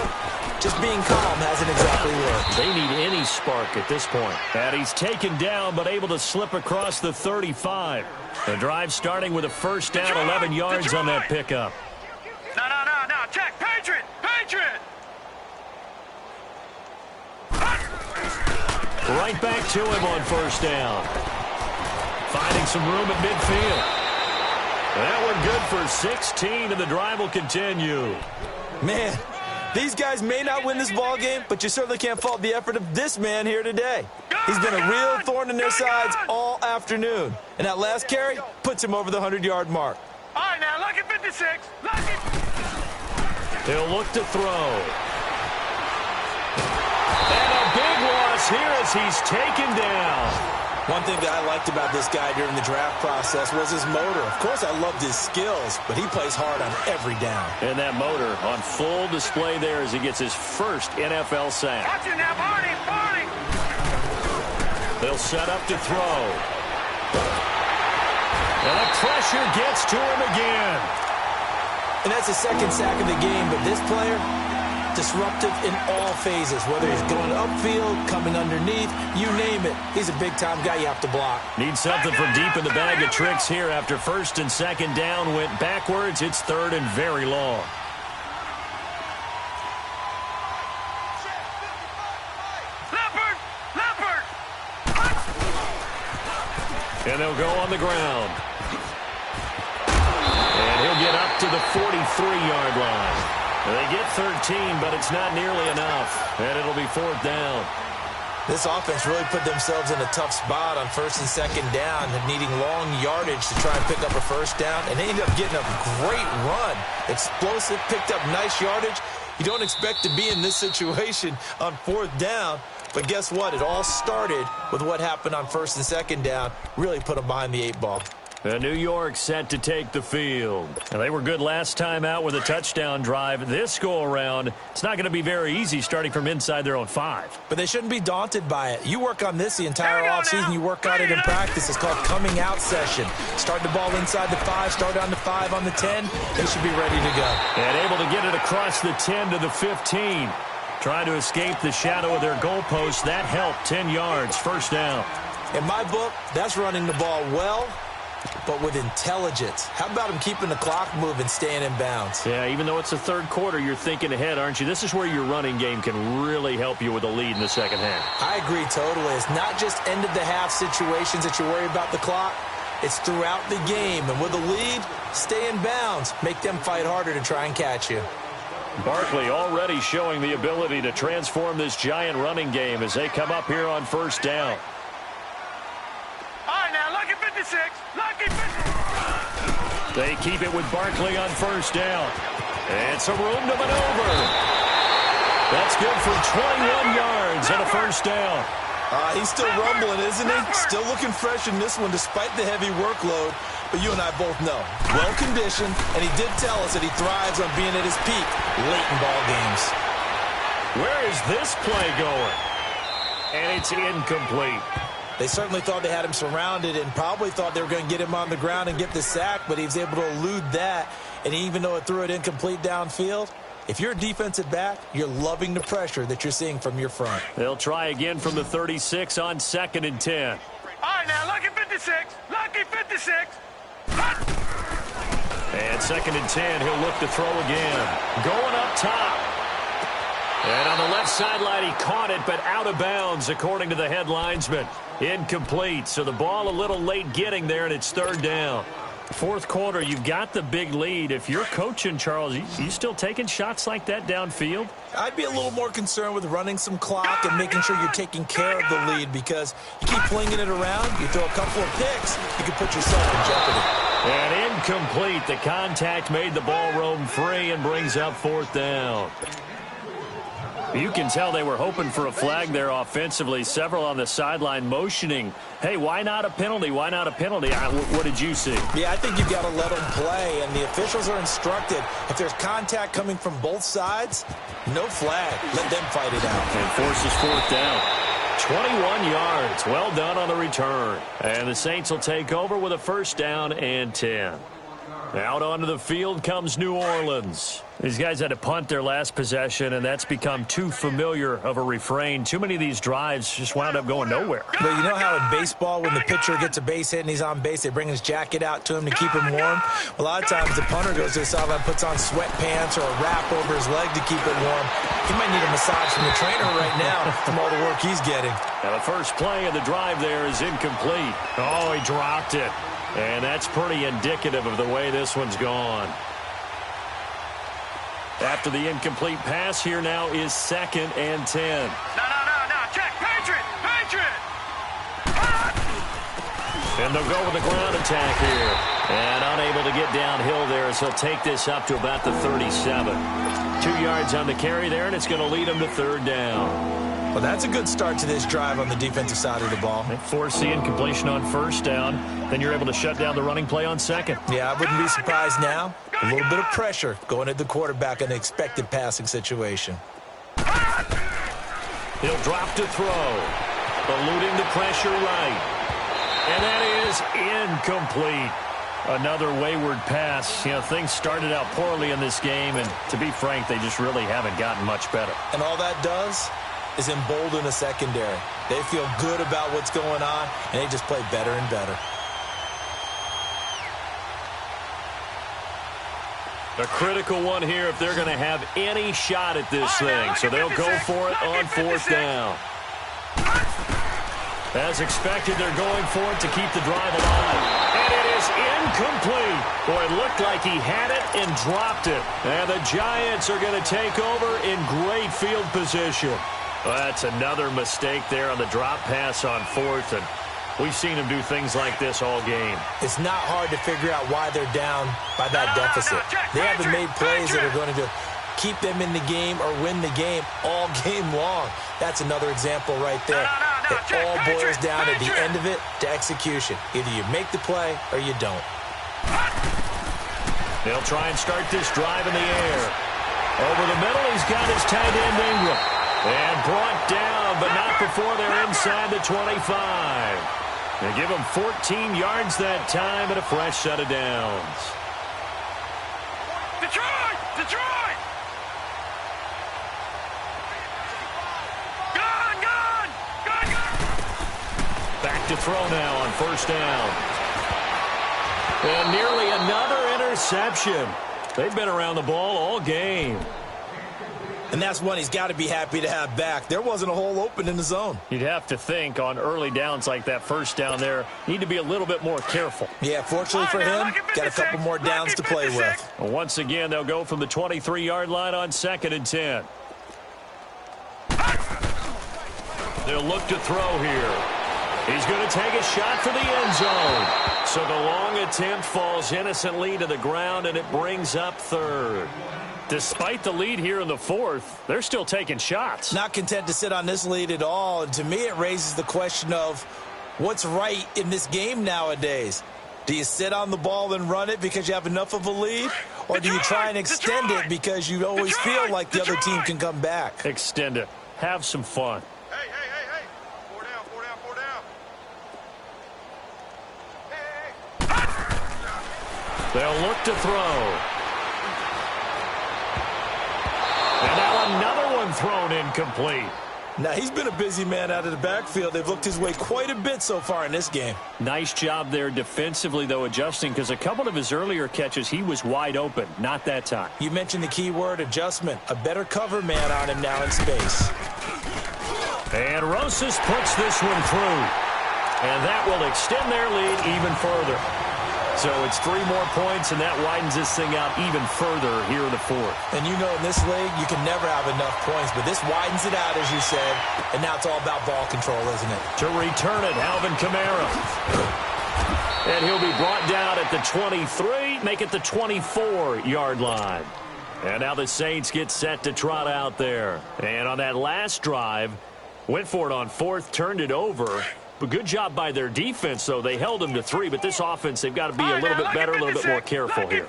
just being calm hasn't exactly worked. They need any spark at this point. And he's taken down but able to slip across the 35. The drive starting with a 1st down, 11 yards on that pickup. No. Check. Patriot. Right back to him on 1st down. Finding some room at midfield. That one good for 16, and the drive will continue. Man, these guys may not win this ball game, but you certainly can't fault the effort of this man here today. He's been a real thorn in their sides all afternoon. And that last carry puts him over the 100-yard mark. All right, now, lucky 56. Lucky. He'll look to throw. And a big loss here as he's taken down. One thing that I liked about this guy during the draft process was his motor. Of course, I loved his skills, but he plays hard on every down. And that motor on full display there as he gets his first NFL sack. Watch it now, Barney. They'll set up to throw. And the pressure gets to him again. And that's the 2nd sack of the game, but this player, disruptive in all phases, whether he's going upfield, coming underneath, you name it. He's a big-time guy you have to block. Need something from deep in the bag of tricks here after 1st and 2nd down went backwards. It's 3rd and very long. Leopard. And they'll go on the ground. And he'll get up to the 43-yard line. They get 13, but it's not nearly enough. And it'll be 4th down. This offense really put themselves in a tough spot on 1st and 2nd down, needing long yardage to try and pick up a 1st down. And they ended up getting a great run. Explosive, picked up nice yardage. You don't expect to be in this situation on 4th down. But guess what? It all started with what happened on 1st and 2nd down. Really put them behind the 8 ball. New York set to take the field. And they were good last time out with a touchdown drive. This go-around, it's not going to be very easy starting from inside their own 5. But they shouldn't be daunted by it. You work on this the entire offseason. You work on it in practice. It's called coming out session. Start the ball inside the 5, start on the 5 on the 10. They should be ready to go. And able to get it across the 10 to the 15. Trying to escape the shadow of their goalpost. That helped. 10 yards, 1st down. In my book, that's running the ball well but with intelligence. How about him keeping the clock moving, staying in bounds? Yeah, even though it's the third quarter, you're thinking ahead, aren't you? This is where your running game can really help you with a lead in the second half. I agree totally. It's not just end-of-the-half situations that you worry about the clock. It's throughout the game. And with a lead, stay in bounds. Make them fight harder to try and catch you. Barkley already showing the ability to transform this giant running game as they come up here on first down. All right, now, lucky 56. Lucky 56. They keep it with Barkley on first down. It's a room to maneuver. That's good for 21 yards and a first down. He's still rumbling, isn't he? Still looking fresh in this one despite the heavy workload. But you and I both know, well-conditioned, and he did tell us that he thrives on being at his peak late in ball games. Where is this play going? And it's incomplete. They certainly thought they had him surrounded and probably thought they were going to get him on the ground and get the sack, but he was able to elude that. And even though it threw it incomplete downfield, if you're a defensive back, you're loving the pressure that you're seeing from your front. They'll try again from the 36 on 2nd and 10. All right, now, lucky 56. Lucky 56. And 2nd and 10, he'll look to throw again. Going up top. And on the left sideline, he caught it, but out of bounds, according to the head linesman. Incomplete, so the ball a little late getting there, and it's 3rd down. Fourth quarter, you've got the big lead. If you're coaching, Charles, you still taking shots like that downfield? I'd be a little more concerned with running some clock and making sure you're taking care of the lead, because you keep flinging it around, you throw a couple of picks, you can put yourself in jeopardy. And incomplete. The contact made the ball roam free and brings up 4th down. You can tell they were hoping for a flag there offensively. Several on the sideline motioning, hey, why not a penalty? Why not a penalty? What did you see? Yeah, I think you've got to let them play, and the officials are instructed. If there's contact coming from both sides, no flag. Let them fight it out. And forces 4th down. 21 yards. Well done on the return. And the Saints will take over with a 1st down and 10. Out onto the field comes New Orleans. These guys had to punt their last possession, and that's become too familiar of a refrain. Too many of these drives just wound up going nowhere. But you know how in baseball, when the pitcher gets a base hit and he's on base, they bring his jacket out to him to keep him warm? A lot of times the punter goes to the sideline, puts on sweatpants or a wrap over his leg to keep it warm. He might need a massage from the trainer right now from all the work he's getting. Now the first play of the drive there is incomplete. Oh, he dropped it. And that's pretty indicative of the way this one's gone. After the incomplete pass, here now is 2nd and 10. No. Check. Patriot. And they'll go with the ground attack here. And unable to get downhill there as he'll take this up to about the 37. 2 yards on the carry there, and it's going to lead him to 3rd down. Well, that's a good start to this drive on the defensive side of the ball. Force the incompletion on 1st down. Then you're able to shut down the running play on 2nd. Yeah, I wouldn't be surprised now. A little bit of pressure going at the quarterback in an expected passing situation. He'll drop to throw. Eluding the pressure right. And that is incomplete. Another wayward pass. You know, things started out poorly in this game, and to be frank, they just really haven't gotten much better. And all that does is embolden the secondary. They feel good about what's going on, and they just play better and better. A critical one here if they're going to have any shot at this thing. So they'll go for it on 4th down. As expected, they're going for it to keep the drive alive. And it is incomplete. Boy, it looked like he had it and dropped it. And the Giants are going to take over in great field position. Well, that's another mistake there on the drop pass on 4th, and we've seen him do things like this all game. It's not hard to figure out why they're down by that deficit. They haven't made plays that are going to keep them in the game or win the game all game long. That's another example right there. It all boils down at the end of it to execution. Either you make the play or you don't. They'll try and start this drive in the air. Over the middle, he's got his tight end Ingram. And brought down, but not before they're inside the 25. They give him 14 yards that time and a fresh set of downs. Detroit! Gone! Back to throw now on 1st down. And nearly another interception. They've been around the ball all game. And that's one he's got to be happy to have back. There wasn't a hole open in the zone. You'd have to think on early downs like that first down there, need to be a little bit more careful. Yeah, fortunately for him, got a couple more downs to play with. Once again, they'll go from the 23-yard line on 2nd and 10. They'll look to throw here. He's going to take a shot for the end zone. So the long attempt falls innocently to the ground, and it brings up 3rd. Despite the lead here in the 4th, they're still taking shots. Not content to sit on this lead at all. And to me, it raises the question of what's right in this game nowadays. Do you sit on the ball and run it because you have enough of a lead? Or do you try and extend it because you always feel like the other team can come back? Extend it. Have some fun. Hey. 4 down. Hey. They'll look to throw. And now another one thrown incomplete. Now, he's been a busy man out of the backfield. They've looked his way quite a bit so far in this game. Nice job there defensively, though, adjusting, because a couple of his earlier catches, he was wide open. Not that time. You mentioned the key word, adjustment. A better cover man on him now in space. And Rosas puts this one through. And that will extend their lead even further. So it's 3 more points, and that widens this thing out even further here in the 4th. And you know in this league, you can never have enough points, but this widens it out, as you said, and now it's all about ball control, isn't it? To return it, Alvin Kamara. And he'll be brought down at the 23, make it the 24-yard line. And now the Saints get set to trot out there. And on that last drive, went for it on 4th, turned it over. But good job by their defense, though. They held them to 3, but this offense, they've got to be a little bit better, a little bit more careful here.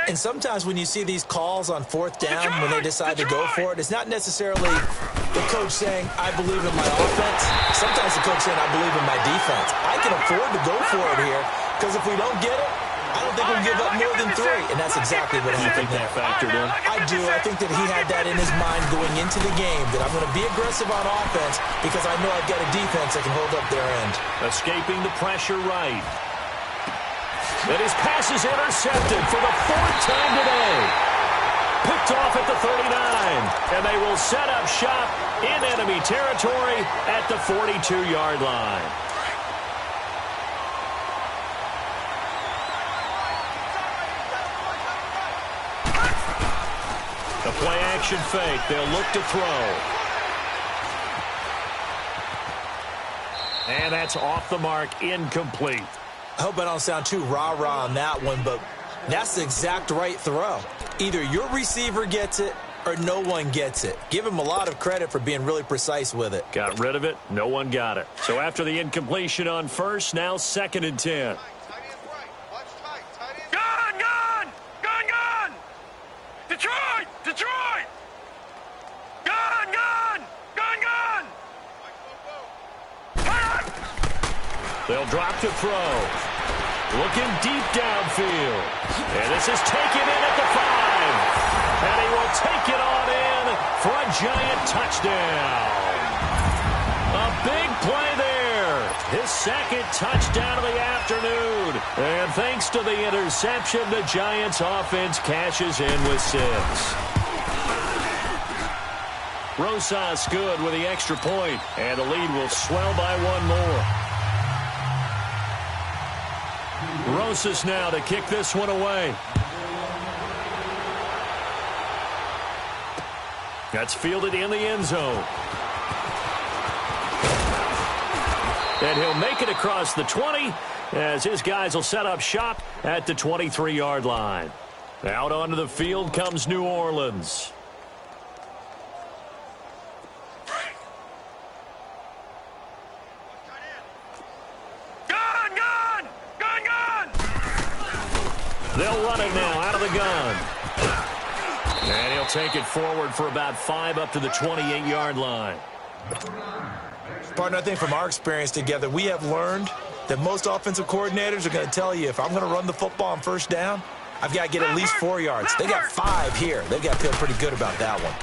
And sometimes when you see these calls on 4th down, when they decide to go for it, it's not necessarily the coach saying, I believe in my offense. Sometimes the coach saying, I believe in my defense. I can afford to go for it here, because if we don't get it, I don't think we'll give up more than 3. And that's exactly what happened there. Factored in? I do. I think that he had that in his mind going into the game, that I'm going to be aggressive on offense because I know I've got a defense that can hold up their end. Escaping the pressure right. And his pass is intercepted for the 4th time today. Picked off at the 39. And they will set up shop in enemy territory at the 42-yard line. The play-action fake. They'll look to throw. And that's off the mark, incomplete. I hope I don't sound too rah-rah on that one, but that's the exact right throw. Either your receiver gets it or no one gets it. Give him a lot of credit for being really precise with it. Got rid of it. No one got it. So after the incompletion on 1st, now 2nd and 10. Detroit! Gun! They'll drop to throw. Looking deep downfield. And this is taken in at the 5. And he will take it on in for a giant touchdown. A big play there. His 2nd touchdown of the afternoon. And thanks to the interception, the Giants offense cashes in with 6. Rosas good with the extra point, and the lead will swell by 1 more. Rosas now to kick this one away. That's fielded in the end zone. And he'll make it across the 20 as his guys will set up shop at the 23-yard line. Out onto the field comes New Orleans. They'll run it now out of the gun. And he'll take it forward for about 5 up to the 28-yard line. Partner, I think from our experience together, we have learned that most offensive coordinators are going to tell you, if I'm going to run the football on 1st down, I've got to get at least 4 yards. They got 5 here. They've got to feel pretty good about that one.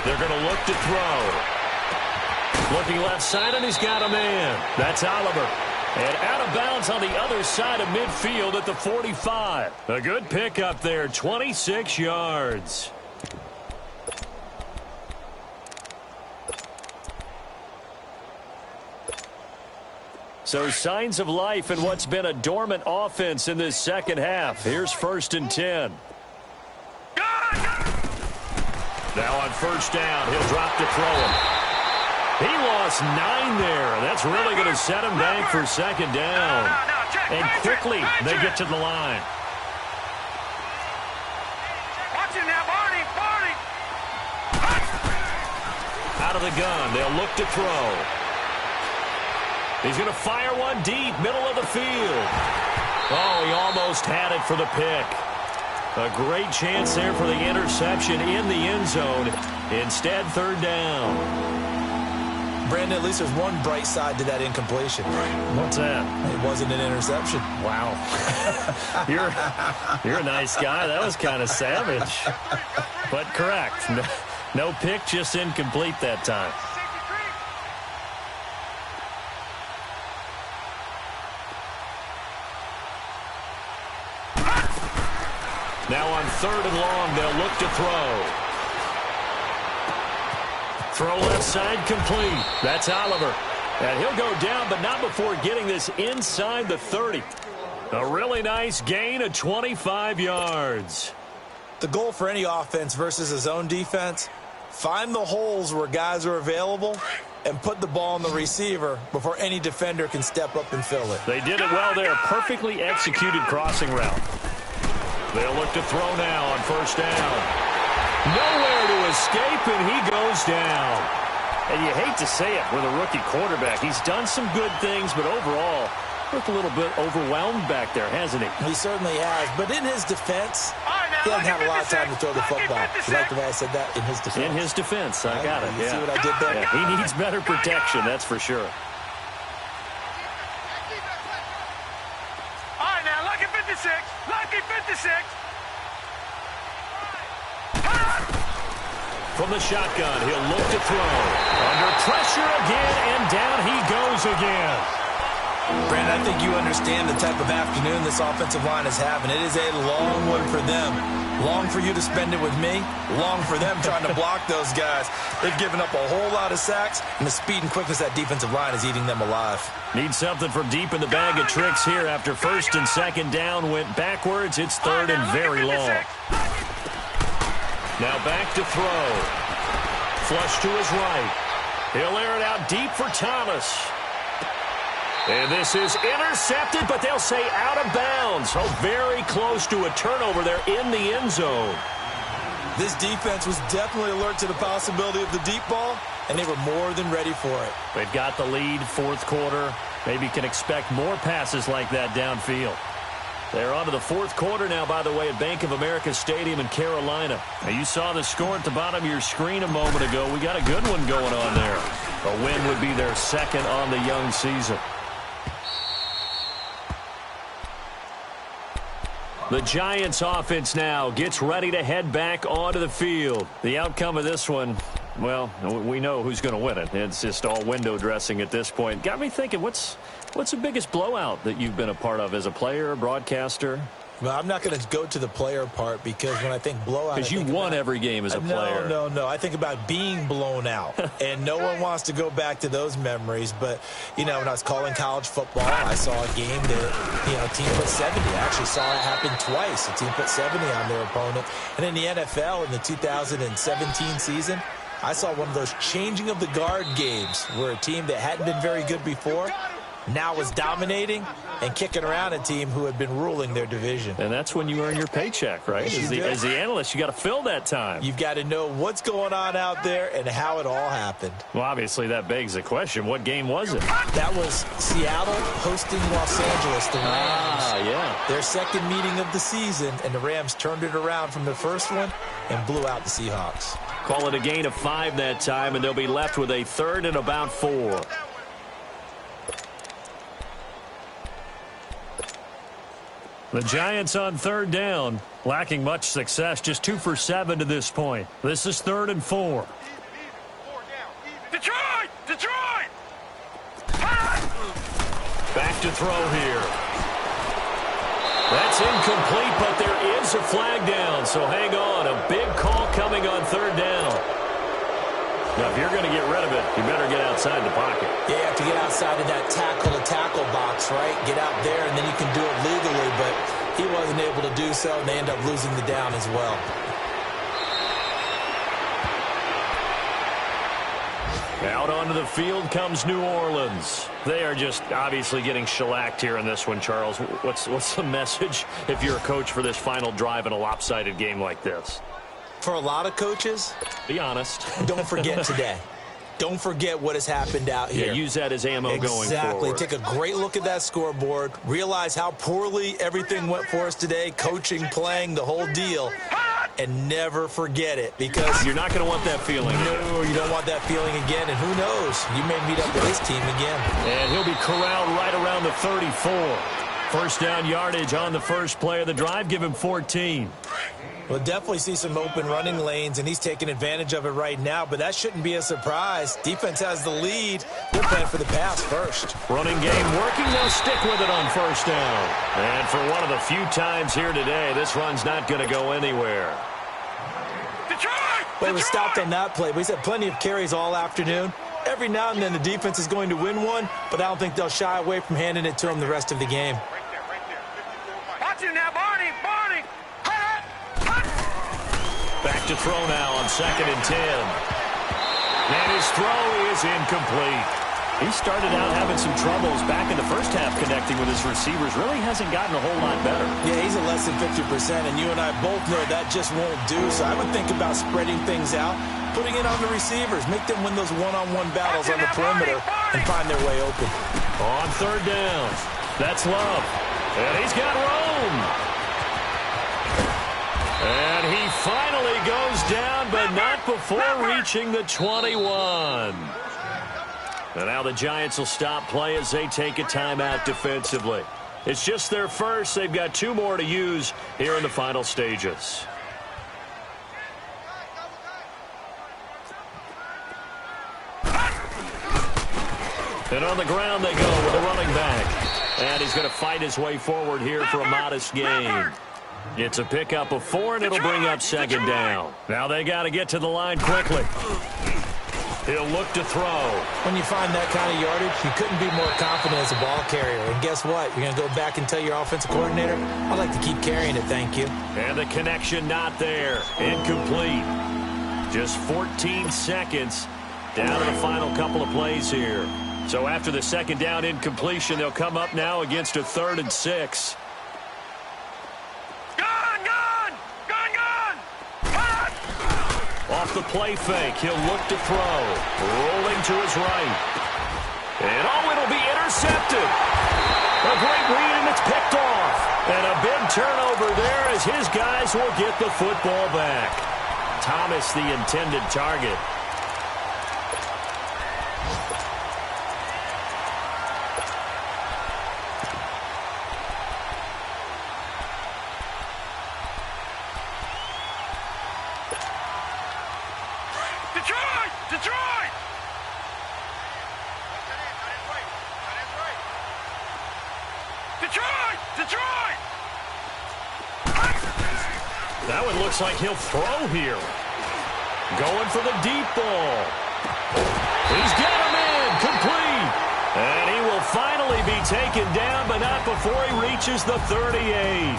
They're going to look to throw. Looking left side, and he's got a man. That's Oliver. And out of bounds on the other side of midfield at the 45. A good pickup there, 26 yards. So signs of life in what's been a dormant offense in this second half. Here's 1st and 10. Now on 1st down, he'll drop to throw him. He lost 9 there. That's really going to set him back for 2nd down. And quickly, they get to the line. Watch it now, Barney. Out of the gun, they'll look to throw. He's going to fire one deep, middle of the field. Oh, he almost had it for the pick. A great chance there for the interception in the end zone. Instead, 3rd down. Brandon, at least there's one bright side to that incompletion. What's that? It wasn't an interception. Wow. You're a nice guy. That was kind of savage. But correct. No pick, just incomplete that time. Now on 3rd and long, they'll look to throw. Throw left side complete. That's Oliver. And he'll go down, but not before getting this inside the 30. A really nice gain of 25 yards. The goal for any offense versus a zone defense, find the holes where guys are available and put the ball on the receiver before any defender can step up and fill it. They did it well there. Perfectly executed crossing route. They'll look to throw now on 1st down. Nowhere to escape, and he goes down. And you hate to say it with a rookie quarterback. He's done some good things, but overall, looked a little bit overwhelmed back there, hasn't he? He certainly has. But in his defense, he doesn't have a lot of time to throw the football. You like the way I said that? In his defense. In his defense. I got it. You see what I did there? Yeah, he needs better protection, that's for sure. All right, now, lucky 56. Lucky 56. From the shotgun, he'll look to throw. Under pressure again, and down he goes again. Brandon, I think you understand the type of afternoon this offensive line is having. It is a long one for them. Long for you to spend it with me. Long for them trying to block those guys. They've given up a whole lot of sacks, and the speed and quickness of that defensive line is eating them alive. Need something from deep in the bag of tricks here after 1st and 2nd down went backwards. It's 3rd and very long. Now back to throw. Flush to his right. He'll air it out deep for Thomas. And this is intercepted, but they'll say out of bounds. So very close to a turnover there in the end zone. This defense was definitely alert to the possibility of the deep ball, and they were more than ready for it. They've got the lead, 4th quarter. Maybe can expect more passes like that downfield. They're on to the 4th quarter now, by the way, at Bank of America Stadium in Carolina. Now, you saw the score at the bottom of your screen a moment ago. We got a good one going on there. A win would be their 2nd on the young season. The Giants offense now gets ready to head back onto the field. The outcome of this one, well, we know who's going to win it. It's just all window dressing at this point. Got me thinking, what's the biggest blowout that you've been a part of as a player, broadcaster? Well, I'm not going to go to the player part because when I think blowout... Because you won every game as a player. No. I think about being blown out. And no one wants to go back to those memories. But, you know, when I was calling college football, I saw a game that, you know, a team put 70. I actually saw it happen twice. A team put 70 on their opponent. And in the NFL, in the 2017 season, I saw one of those changing of the guard games where a team that hadn't been very good before now was dominating and kicking around a team who had been ruling their division. And that's when you earn your paycheck, right? As the analyst, you got to fill that time. You've got to know what's going on out there and how it all happened. Well, obviously, that begs the question, what game was it? That was Seattle hosting Los Angeles, the Rams. Yeah. Their 2nd meeting of the season, and the Rams turned it around from the first one and blew out the Seahawks. Call it a gain of 5 that time, and they'll be left with a 3rd and about 4. The Giants on 3rd down, lacking much success, just 2 for 7 to this point. This is 3rd and 4. Detroit! Back to throw here. That's incomplete, but there is a flag down, so hang on. A big call coming on third down. Now, if you're going to get rid of it, you better get outside the pocket. Yeah, you have to get outside of that tackle-to-tackle box, right? Get out there, and then you can do it legally, but he wasn't able to do so, and they end up losing the down as well. Out onto the field comes New Orleans. They are just obviously getting shellacked here in this one, Charles. What's the message if you're a coach for this final drive in a lopsided game like this? For a lot of coaches, be honest. Don't forget today. Don't forget what has happened out here. Yeah, use that as ammo going forward. Exactly. Take a great look at that scoreboard. Realize how poorly everything went for us today. Coaching, playing, the whole deal. And never forget it, because you're not going to want that feeling. No, you don't want that feeling again. And who knows? You may meet up with his team again. And he'll be corralled right around the 34. First down yardage on the first play of the drive. Give him 14. We'll definitely see some open running lanes, and he's taking advantage of it right now, but that shouldn't be a surprise. Defense has the lead. They're playing for the pass first. Running game working. They'll stick with it on first down. And for one of the few times here today, this run's not going to go anywhere. Well, he was stopped on that play, but he's had plenty of carries all afternoon. Every now and then the defense is going to win one, but I don't think they'll shy away from handing it to him the rest of the game. Watch him now, Barney! Barney! Back to throw now on 2nd and 10. And his throw is incomplete. He started out having some troubles back in the first half connecting with his receivers. Really hasn't gotten a whole lot better. Yeah, he's at less than 50%, and you and I both know that just won't do. So I would think about spreading things out, putting it on the receivers, make them win those one-on-one battles on the perimeter, and find their way open. On third down, that's Love. And he's got room. And he finally goes down, but not before reaching the 21. And now the Giants will stop play as they take a timeout defensively. It's just their first. They've got 2 more to use here in the final stages. And on the ground they go with a running back. And he's going to fight his way forward here for a modest gain. It's a pickup of 4, and it'll bring up 2nd down. Now they got to get to the line quickly. He'll look to throw. When you find that kind of yardage, you couldn't be more confident as a ball carrier. And guess what? You're going to go back and tell your offensive coordinator, I'd like to keep carrying it, thank you. And the connection not there. Incomplete. Just 14 seconds down to the final couple of plays here. So after the 2nd down incompletion, they'll come up now against a 3rd and 6. Off the play fake, he'll look to throw. Rolling to his right. And it'll be intercepted. A great read, and it's picked off. And a big turnover there as his guys will get the football back. Thomas, the intended target. Detroit! That one looks like he'll throw here. Going for the deep ball. He's got him in, complete. And he will finally be taken down, but not before he reaches the 38.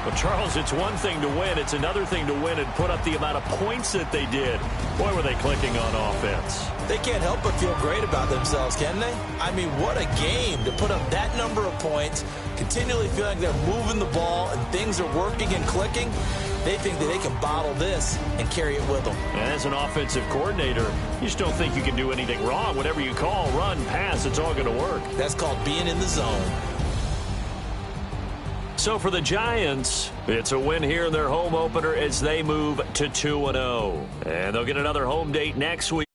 Well, Charles, it's one thing to win. It's another thing to win and put up the amount of points that they did. Boy, were they clicking on offense. They can't help but feel great about themselves, can they? I mean, what a game to put up that number of points, continually feeling like they're moving the ball and things are working and clicking. They think that they can bottle this and carry it with them. And as an offensive coordinator, you just don't think you can do anything wrong. Whatever you call, run, pass, it's all going to work. That's called being in the zone. So for the Giants, it's a win here in their home opener as they move to 2-0. And they'll get another home date next week.